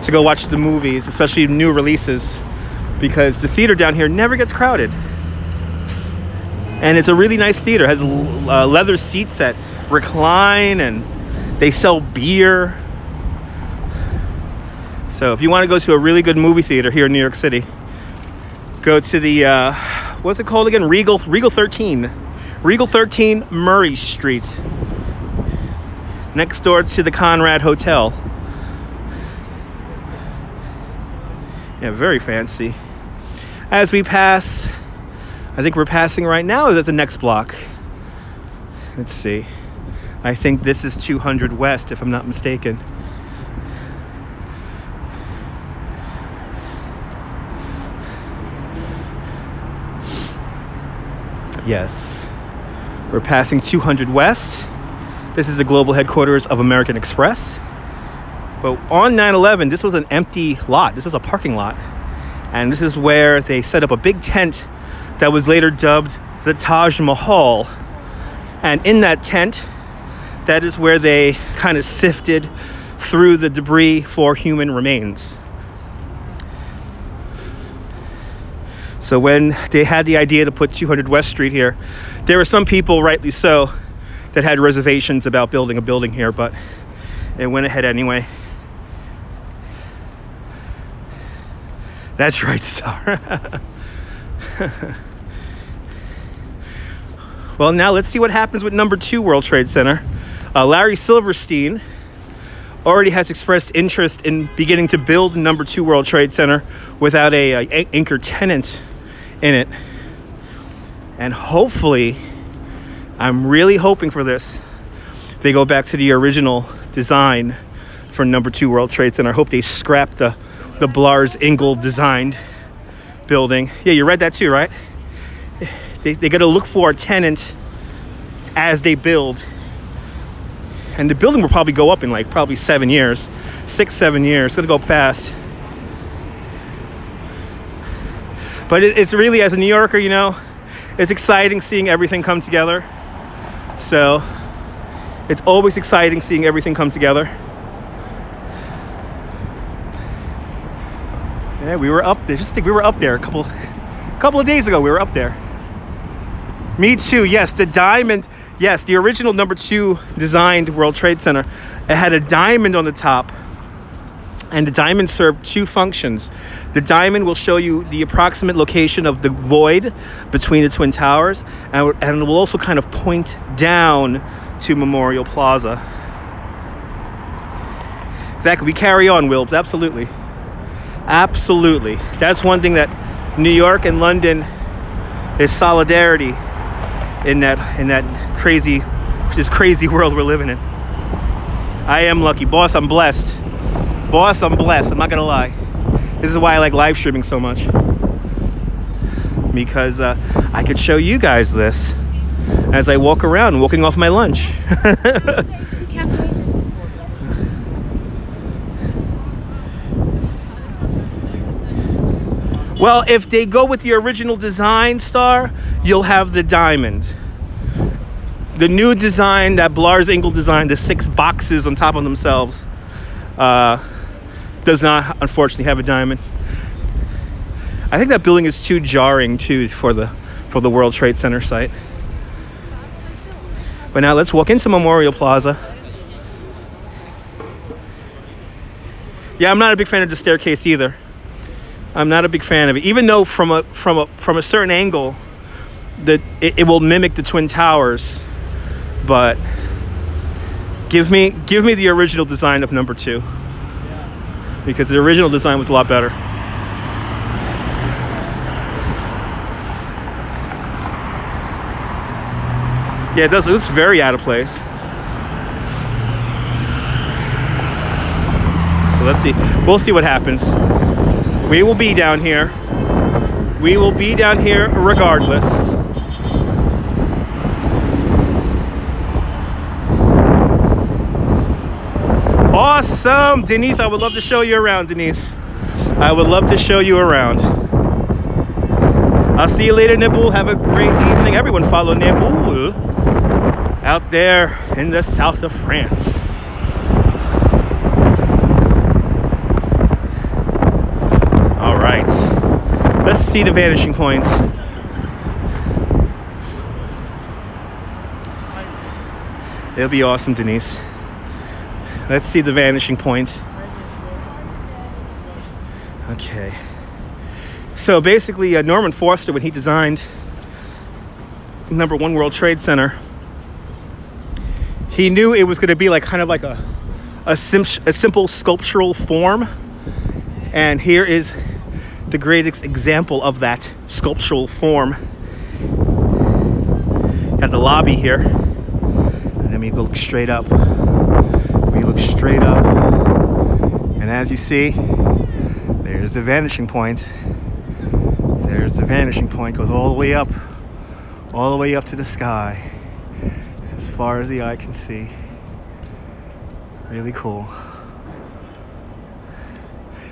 to go watch the movies, especially new releases, because the theater down here never gets crowded. And it's a really nice theater. It has leather seats that recline, and they sell beer. So if you want to go to a really good movie theater here in New York City, go to the, what's it called again? Regal 13. Regal 13 Murray Street. Next door to the Conrad Hotel. Yeah, very fancy. As we pass, I think we're passing right now, or is that the next block? Let's see. I think this is 200 West, if I'm not mistaken. Yes. We're passing 200 West. This is the global headquarters of American Express. But on 9/11, this was an empty lot. This was a parking lot. And this is where they set up a big tent that was later dubbed the Taj Mahal. And in that tent, that is where they kind of sifted through the debris for human remains. So when they had the idea to put 200 West Street here, there were some people, rightly so, that had reservations about building a building here, but it went ahead anyway. That's right, Star. Well, now let's see what happens with number 2 World Trade Center. Larry Silverstein already has expressed interest in beginning to build number 2 World Trade Center without a anchor tenant in it. And hopefully, I'm really hoping for this, they go back to the original design for number 2 World Trade Center. I hope they scrap the Blars Ingle designed building. Yeah, you read that too, right? They got to look for a tenant as they build. And the building will probably go up in like probably 7 years, 6-7 years. It's going to go fast. But it's really, as a New Yorker, you know, it's exciting seeing everything come together. So it's always exciting seeing everything come together. Yeah, we were up there. Just think we were up there a couple of days ago. We were up there. Me too. Yes, the diamond. Yes, the original number 2 designed World Trade Center. It had a diamond on the top, and the diamond served 2 functions. The diamond will show you the approximate location of the void between the Twin Towers, and it will also kind of point down to Memorial Plaza. Exactly. We carry on, Wilbs. Absolutely. Absolutely. That's one thing that New York and London is solidarity in that crazy world we're living in. I am lucky. Boss, I'm blessed. Boss, I'm blessed. I'm not gonna lie. This is why I like live streaming so much. Because I could show you guys this as I walk around, walking off my lunch. Well, if they go with the original design, Star, you'll have the diamond. The new design that Blars Ingle designed, the 6 boxes on top of themselves, does not, unfortunately, have a diamond. I think that building is too jarring, too, for the World Trade Center site. But now let's walk into Memorial Plaza. Yeah, I'm not a big fan of the staircase either. I'm not a big fan of it, even though from a certain angle that it will mimic the Twin Towers. But give me the original design of number 2, because the original design was a lot better. Yeah, it does. It looks very out of place. So let's see. We'll see what happens. We will be down here. We will be down here regardless. Awesome! Denise, I would love to show you around, Denise. I would love to show you around. I'll see you later, Nibul. Have a great evening. Everyone follow Nibul out there in the south of France. All right. Let's see the vanishing points. It'll be awesome, Denise. Let's see the vanishing point. Okay. So basically, Norman Foster, when he designed number 1 World Trade Center, he knew it was going to be like kind of like a simple sculptural form. And here is the greatest example of that sculptural form. At the lobby here. And then we look straight up. We look straight up. And as you see, there's the vanishing point. There's the vanishing point. Goes all the way up. all the way up to the sky, as far as the eye can see. Really cool.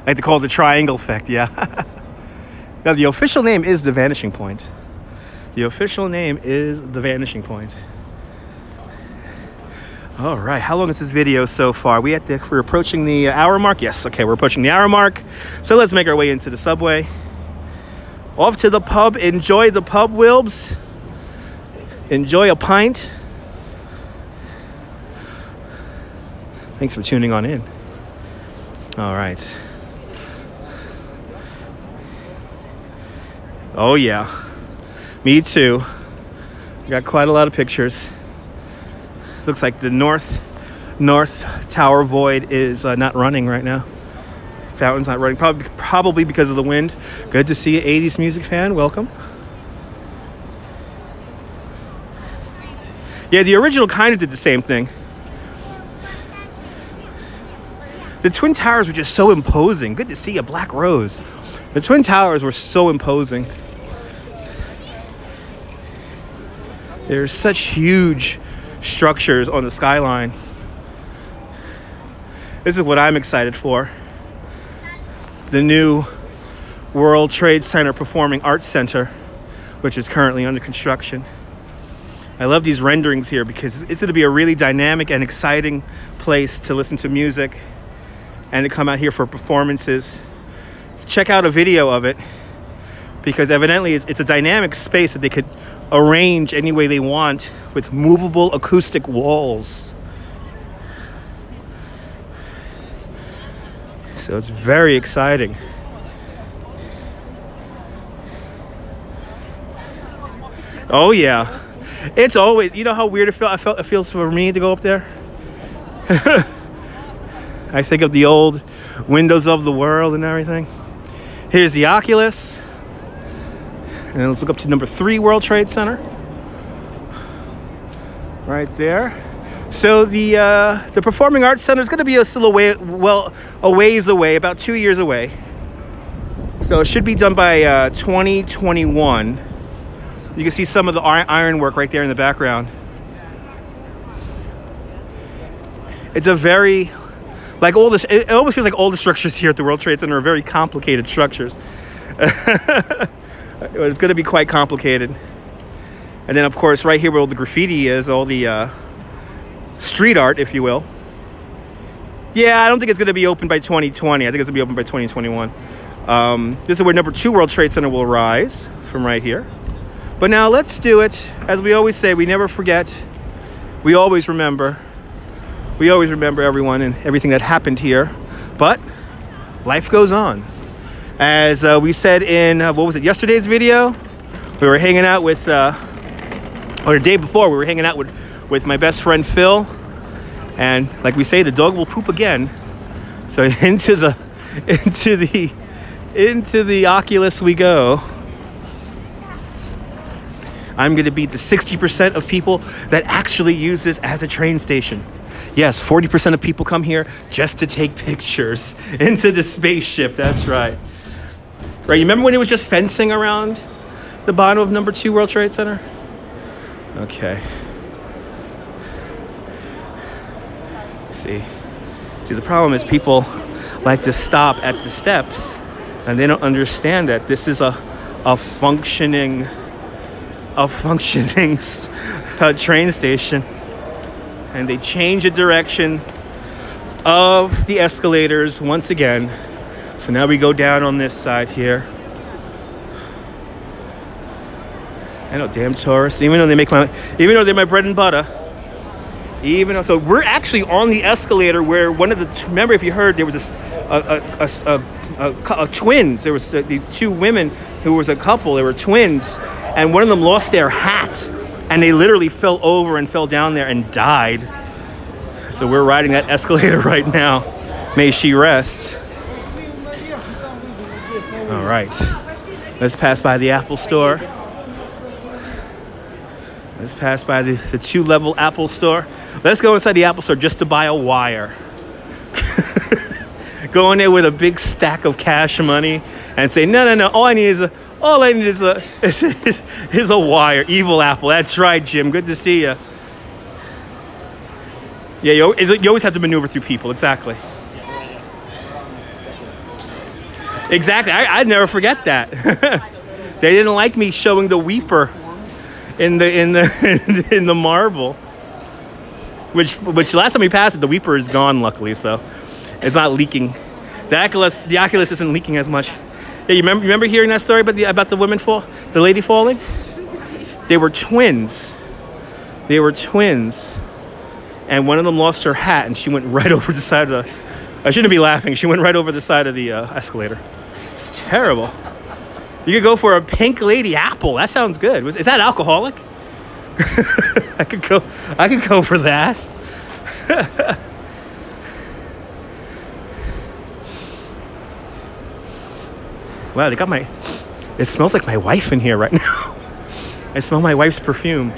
I like to call it the triangle effect, yeah. Now, the official name is the vanishing point. The official name is the vanishing point. All right, how long is this video so far? We're approaching the hour mark? Yes, okay, we're approaching the hour mark. So let's make our way into the subway. Off to the pub. Enjoy the pub, Wilbs. Enjoy a pint. Thanks for tuning on in. All right. Oh yeah, me too. Got quite a lot of pictures. Looks like the north tower void is not running right now. Fountain's not running, probably because of the wind. Good to see an 80s music fan. Welcome. Yeah, the original kind of did the same thing. The Twin Towers were just so imposing. Good to see a black rose. The Twin Towers were so imposing. There's such huge structures on the skyline. This is what I'm excited for. The new World Trade Center Performing Arts Center, which is currently under construction. I love these renderings here because it's going to be a really dynamic and exciting place to listen to music and to come out here for performances. Check out a video of it because evidently it's a dynamic space that they could arrange any way they want with movable acoustic walls. So it's very exciting. Oh yeah, it's always, you know how weird it feels for me to go up there. I think of the old Windows of the World and everything. Here's the Oculus. And let's look up to number 3 World Trade Center. Right there. So the Performing Arts Center is going to be still a ways away, about 2 years away. So it should be done by 2021. You can see some of the ironwork right there in the background. It's a very, like all this, it almost feels like all the structures here at the World Trade Center are very complicated structures. It's going to be quite complicated. And then, of course, right here where all the graffiti is, all the street art, if you will. Yeah, I don't think it's going to be open by 2020. I think it's going to be open by 2021. This is where number 2 World Trade Center will rise from right here. But now let's do it. As we always say, we never forget. We always remember. We always remember everyone and everything that happened here. But life goes on. As we said in, what was it, yesterday's video? We were hanging out with, or the day before, we were hanging out with my best friend Phil. And like we say, the dog will poop again. So into the Oculus we go. I'm going to beat the 60% of people that actually use this as a train station. Yes, 40% of people come here just to take pictures into the spaceship. That's right. Right, you remember when it was just fencing around the bottom of number 2 World Trade Center? Okay. See, the problem is people like to stop at the steps and they don't understand that this is a functioning train station, and they change the direction of the escalators once again. So now we go down on this side here. I know, damn tourists. Even though they're my bread and butter. So we're actually on the escalator where one of the, remember if you heard, there was a twins. There was these 2 women who was a couple. They were twins, and one of them lost their hat, and they literally fell over and fell down there and died. So we're riding that escalator right now. May she rest. All right, let's pass by the Apple store. Let's pass by the 2-level Apple store. Let's go inside the Apple store just to buy a wire. Go in there with a big stack of cash money and say, no, all I need All I need is a wire. Evil apple. That's right, Jim. Good to see you. Yeah, you always have to maneuver through people. Exactly. Exactly. I'd never forget that. They didn't like me showing the weeper in the marble. Which last time we passed it, the weeper is gone, luckily, so it's not leaking. The Oculus isn't leaking as much. Yeah, you remember hearing that story about the lady falling? They were twins. They were twins, and one of them lost her hat, and she went right over the side of the. I shouldn't be laughing. She went right over the side of the escalator. It's terrible. You could go for a pink lady apple. That sounds good. Is that alcoholic? I could go for that. Wow, they got it smells like my wife in here right now. I smell my wife's perfume.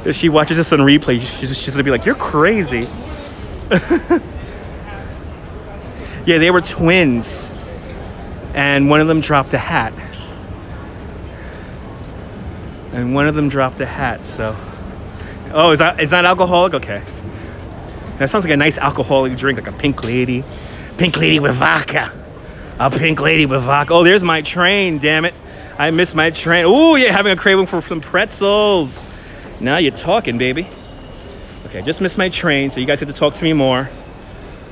If she watches this on replay, she's gonna be like, "You're crazy." Yeah, they were twins, and one of them dropped a hat. So, oh, is that alcoholic? Okay, that sounds like a nice alcoholic drink, like a pink lady with vodka. A pink lady with vodka. Oh, there's my train. Damn it, I missed my train. Ooh, yeah, having a craving for some pretzels. Now you're talking, baby. Okay, I just missed my train, so you guys get to talk to me more.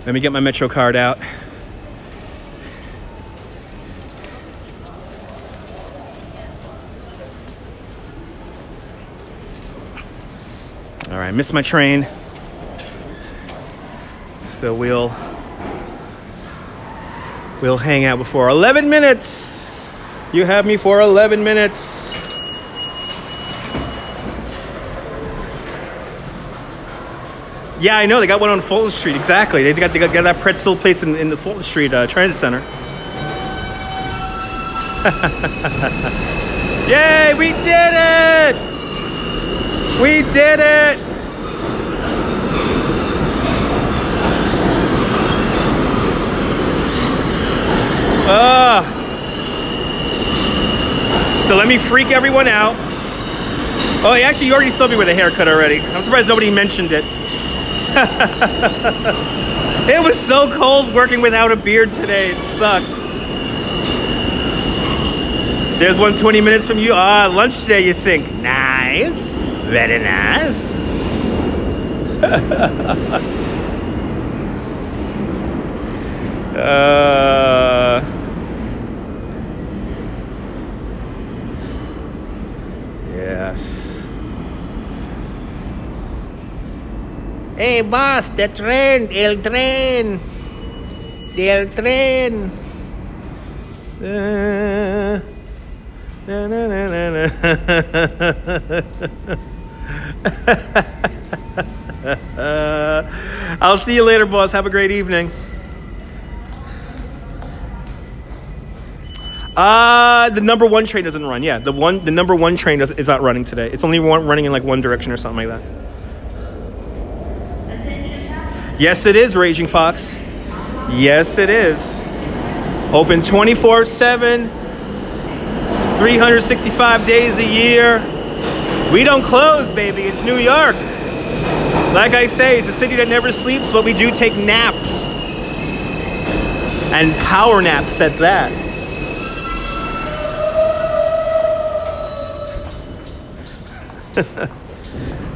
Let me get my Metro card out. All right, missed my train. So we'll hang out before 11 minutes. You have me for 11 minutes. Yeah, I know. They got one on Fulton Street. Exactly. They got that pretzel place in the Fulton Street Transit Center. Yay, we did it! We did it! So let me freak everyone out. Oh, actually, you already saw me with a haircut already. I'm surprised nobody mentioned it. It was so cold working without a beard today. It sucked. There's 120 minutes from you. Lunch today, you think. Nice. Very nice. Yes. Hey, boss, the train, el tren. Del tren. Na, na, na, na, na. I'll see you later, boss. Have a great evening. The number one train doesn't run. Yeah, the number one train is not running today. It's only running in like one direction or something like that. Yes, it is, Raging Fox. Yes, it is. Open 24/7, 365 days a year. We don't close, baby. It's New York. Like I say, it's a city that never sleeps, but we do take naps. And power naps at that.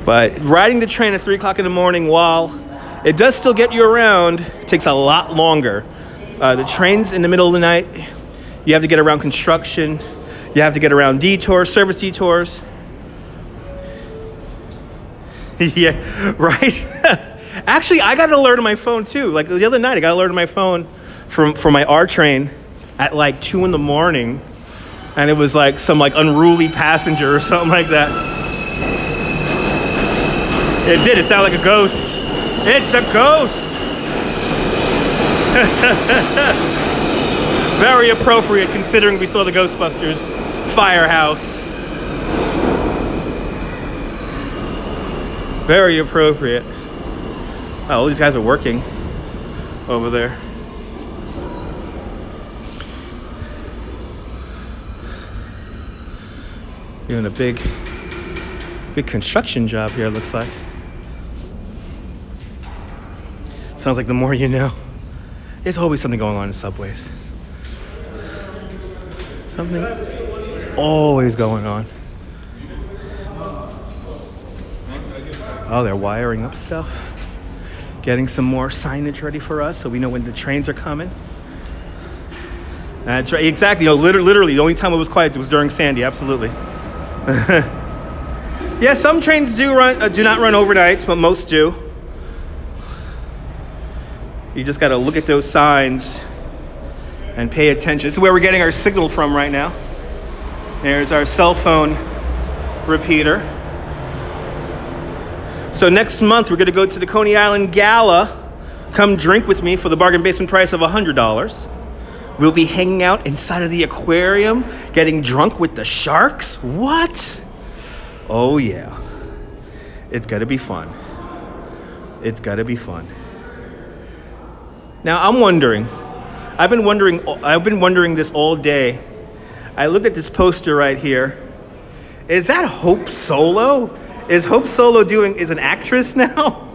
But riding the train at 3 o'clock in the morning, while it does still get you around, it takes a lot longer. The trains in the middle of the night, you have to get around construction. You have to get around detours, service detours. Yeah, right? Actually, I got an alert on my phone too. Like the other night, I got an alert on my phone from my R train at like 2 in the morning. And it was like some like unruly passenger or something like that. It did. It sounded like a ghost. It's a ghost. Very appropriate considering we saw the Ghostbusters firehouse. Very appropriate. Oh, all these guys are working over there. Doing a big construction job here, it looks like. Sounds like the more you know. There's always something going on in subways. Something always going on. Oh, they're wiring up stuff. Getting some more signage ready for us so we know when the trains are coming. Exactly, literally, the only time it was quiet was during Sandy, absolutely. Yeah, some trains do not run overnights, but most do. You just got to look at those signs and pay attention. This is where we're getting our signal from right now. There's our cell phone repeater. So next month, we're going to go to the Coney Island Gala. Come drink with me for the bargain basement price of $100. We'll be hanging out inside of the aquarium, getting drunk with the sharks. What? Oh, yeah. It's going to be fun. It's going to be fun. Now, I'm wondering. I've been wondering this all day. I looked at this poster right here. Is that Hope Solo? Is Hope Solo is an actress now?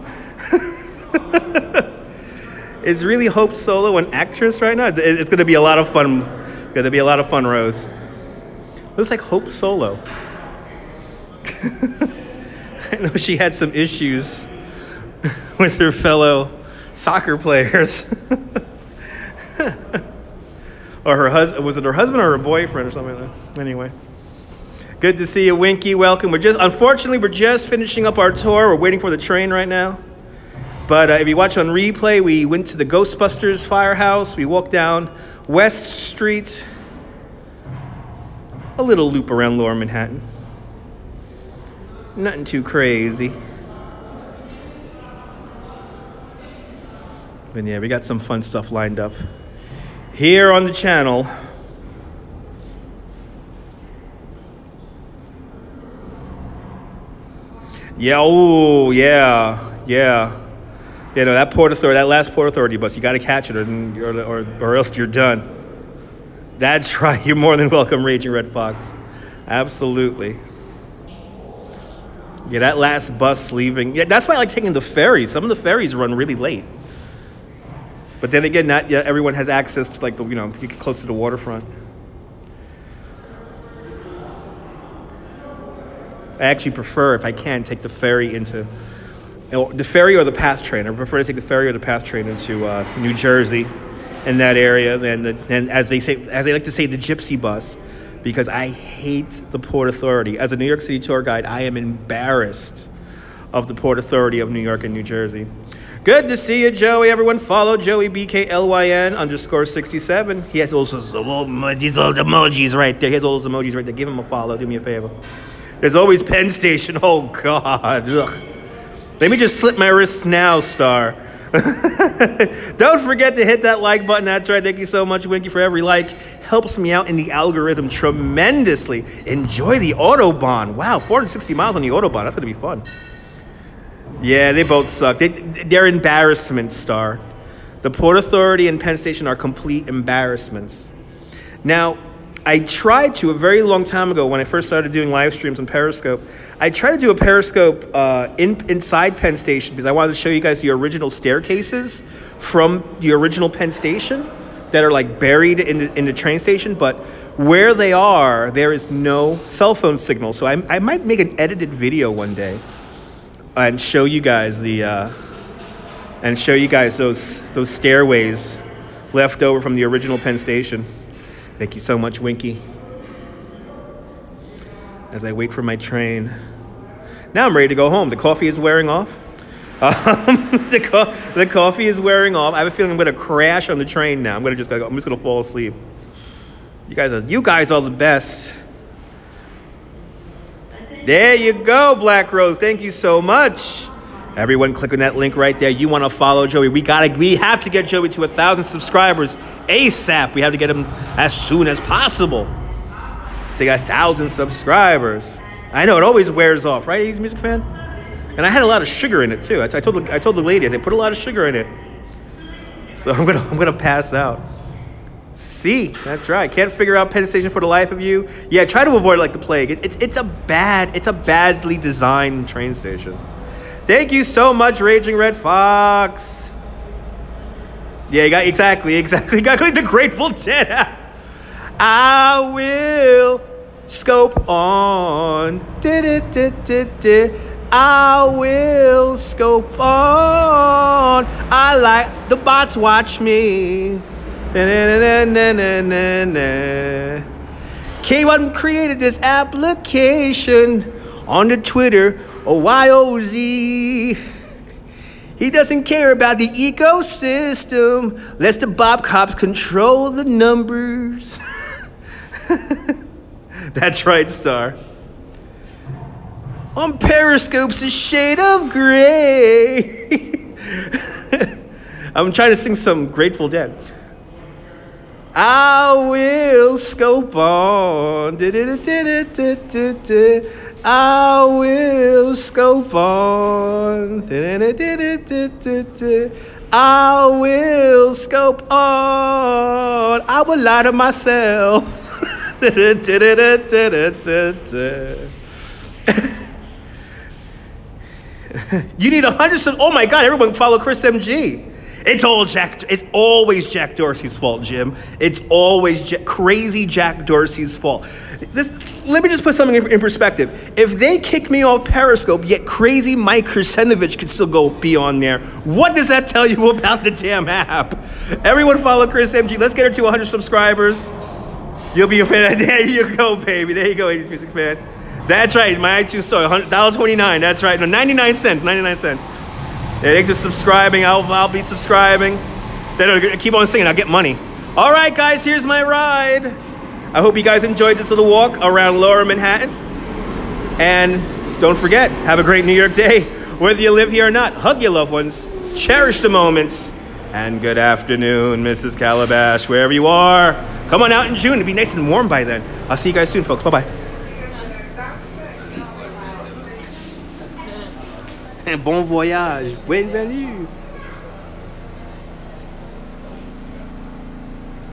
Is really Hope Solo an actress right now? It's going to be a lot of fun. It's going to be a lot of fun, Rose. Looks like Hope Solo. I know she had some issues with her fellow soccer players. Or her husband, was it her husband or her boyfriend or something like that? Anyway. Good to see you, Winky. Welcome. Unfortunately, we're just finishing up our tour. We're waiting for the train right now. But if you watch on replay, we went to the Ghostbusters firehouse. We walked down West Street. A little loop around Lower Manhattan. Nothing too crazy. But yeah, we got some fun stuff lined up here on the channel. Yeah, oh, yeah. You know, that last Port Authority bus, you got to catch it or else you're done. That's right. You're more than welcome, Raging Red Fox. Absolutely. Yeah, that last bus leaving. Yeah, that's why I like taking the ferries. Some of the ferries run really late. But then again, not everyone has access to, like, you get close to the waterfront. I actually prefer, if I can, take the ferry into the ferry or the PATH train. I prefer to take the ferry or the PATH train into New Jersey, in that area. And as they like to say, the gypsy bus, because I hate the Port Authority. As a New York City tour guide, I am embarrassed of the Port Authority of New York and New Jersey. Good to see you, Joey. Everyone follow Joey BKLYN_67. He has also these old emojis right there. He has all those emojis right there. Give him a follow. Do me a favor. There's always Penn Station. Oh, God. Ugh. Let me just slip my wrists now, Star. Don't forget to hit that like button. That's right. Thank you so much, Winky, for every like. Helps me out in the algorithm tremendously. Enjoy the Autobahn. Wow, 460 miles on the Autobahn. That's going to be fun. Yeah, they both suck. They're embarrassments, Star. The Port Authority and Penn Station are complete embarrassments. Now, I tried to, a very long time ago, when I first started doing live streams on Periscope, I tried to do a Periscope inside Penn Station because I wanted to show you guys the original staircases from the original Penn Station that are like buried in the train station. But where they are, there is no cell phone signal. So I might make an edited video one day and show you guys those stairways left over from the original Penn Station. Thank you so much, Winky. As I wait for my train. Now I'm ready to go home. The coffee is wearing off. The coffee is wearing off. I have a feeling I'm going to crash on the train now. I'm just going to fall asleep. You guys are the best. There you go, Black Rose. Thank you so much. Everyone click on that link right there. You want to follow Joey. We have to get Joey to 1,000 subscribers ASAP. We have to get him as soon as possible. To get 1,000 subscribers. I know, it always wears off, right? He's a music fan? And I had a lot of sugar in it too. I told the lady, I said, put a lot of sugar in it. So I'm gonna pass out. C, that's right. Can't figure out Penn Station for the life of you. Yeah, try to avoid it like the plague. It's a badly designed train station. Thank you so much, Raging Red Fox. Yeah, you got exactly. You got to click the Grateful Dead app. I will scope on. I will scope on. I like the bots watch me. K1 created this application on the Twitter or YOZ. He doesn't care about the ecosystem, lest the Bob Cops control the numbers. That's right, Star. On Periscope's a shade of gray. I'm trying to sing some Grateful Dead. I will scope on. I will scope on. I will scope on. I will lie to myself. You need 100. Oh my God! Everyone follow Chris MG. It's always Jack Dorsey's fault, Jim. It's always crazy Jack Dorsey's fault. Let me just put something in perspective. If they kick me off Periscope, yet crazy Mike Krasinovich could still be on there, what does that tell you about the damn app? Everyone follow Chris MG. Let's get her to 100 subscribers. You'll be a fan. There you go, baby. There you go, 80s Music fan. That's right. My iTunes store, $1.29. That's right. No, 99 cents. 99 cents. Yeah, thanks for subscribing. I'll be subscribing. Then keep on singing. I'll get money. All right, guys. Here's my ride. I hope you guys enjoyed this little walk around Lower Manhattan. And don't forget, have a great New York Day. Whether you live here or not, hug your loved ones. Cherish the moments. And good afternoon, Mrs. Calabash, wherever you are. Come on out in June. It'll be nice and warm by then. I'll see you guys soon, folks. Bye-bye. Bon voyage. Bienvenue.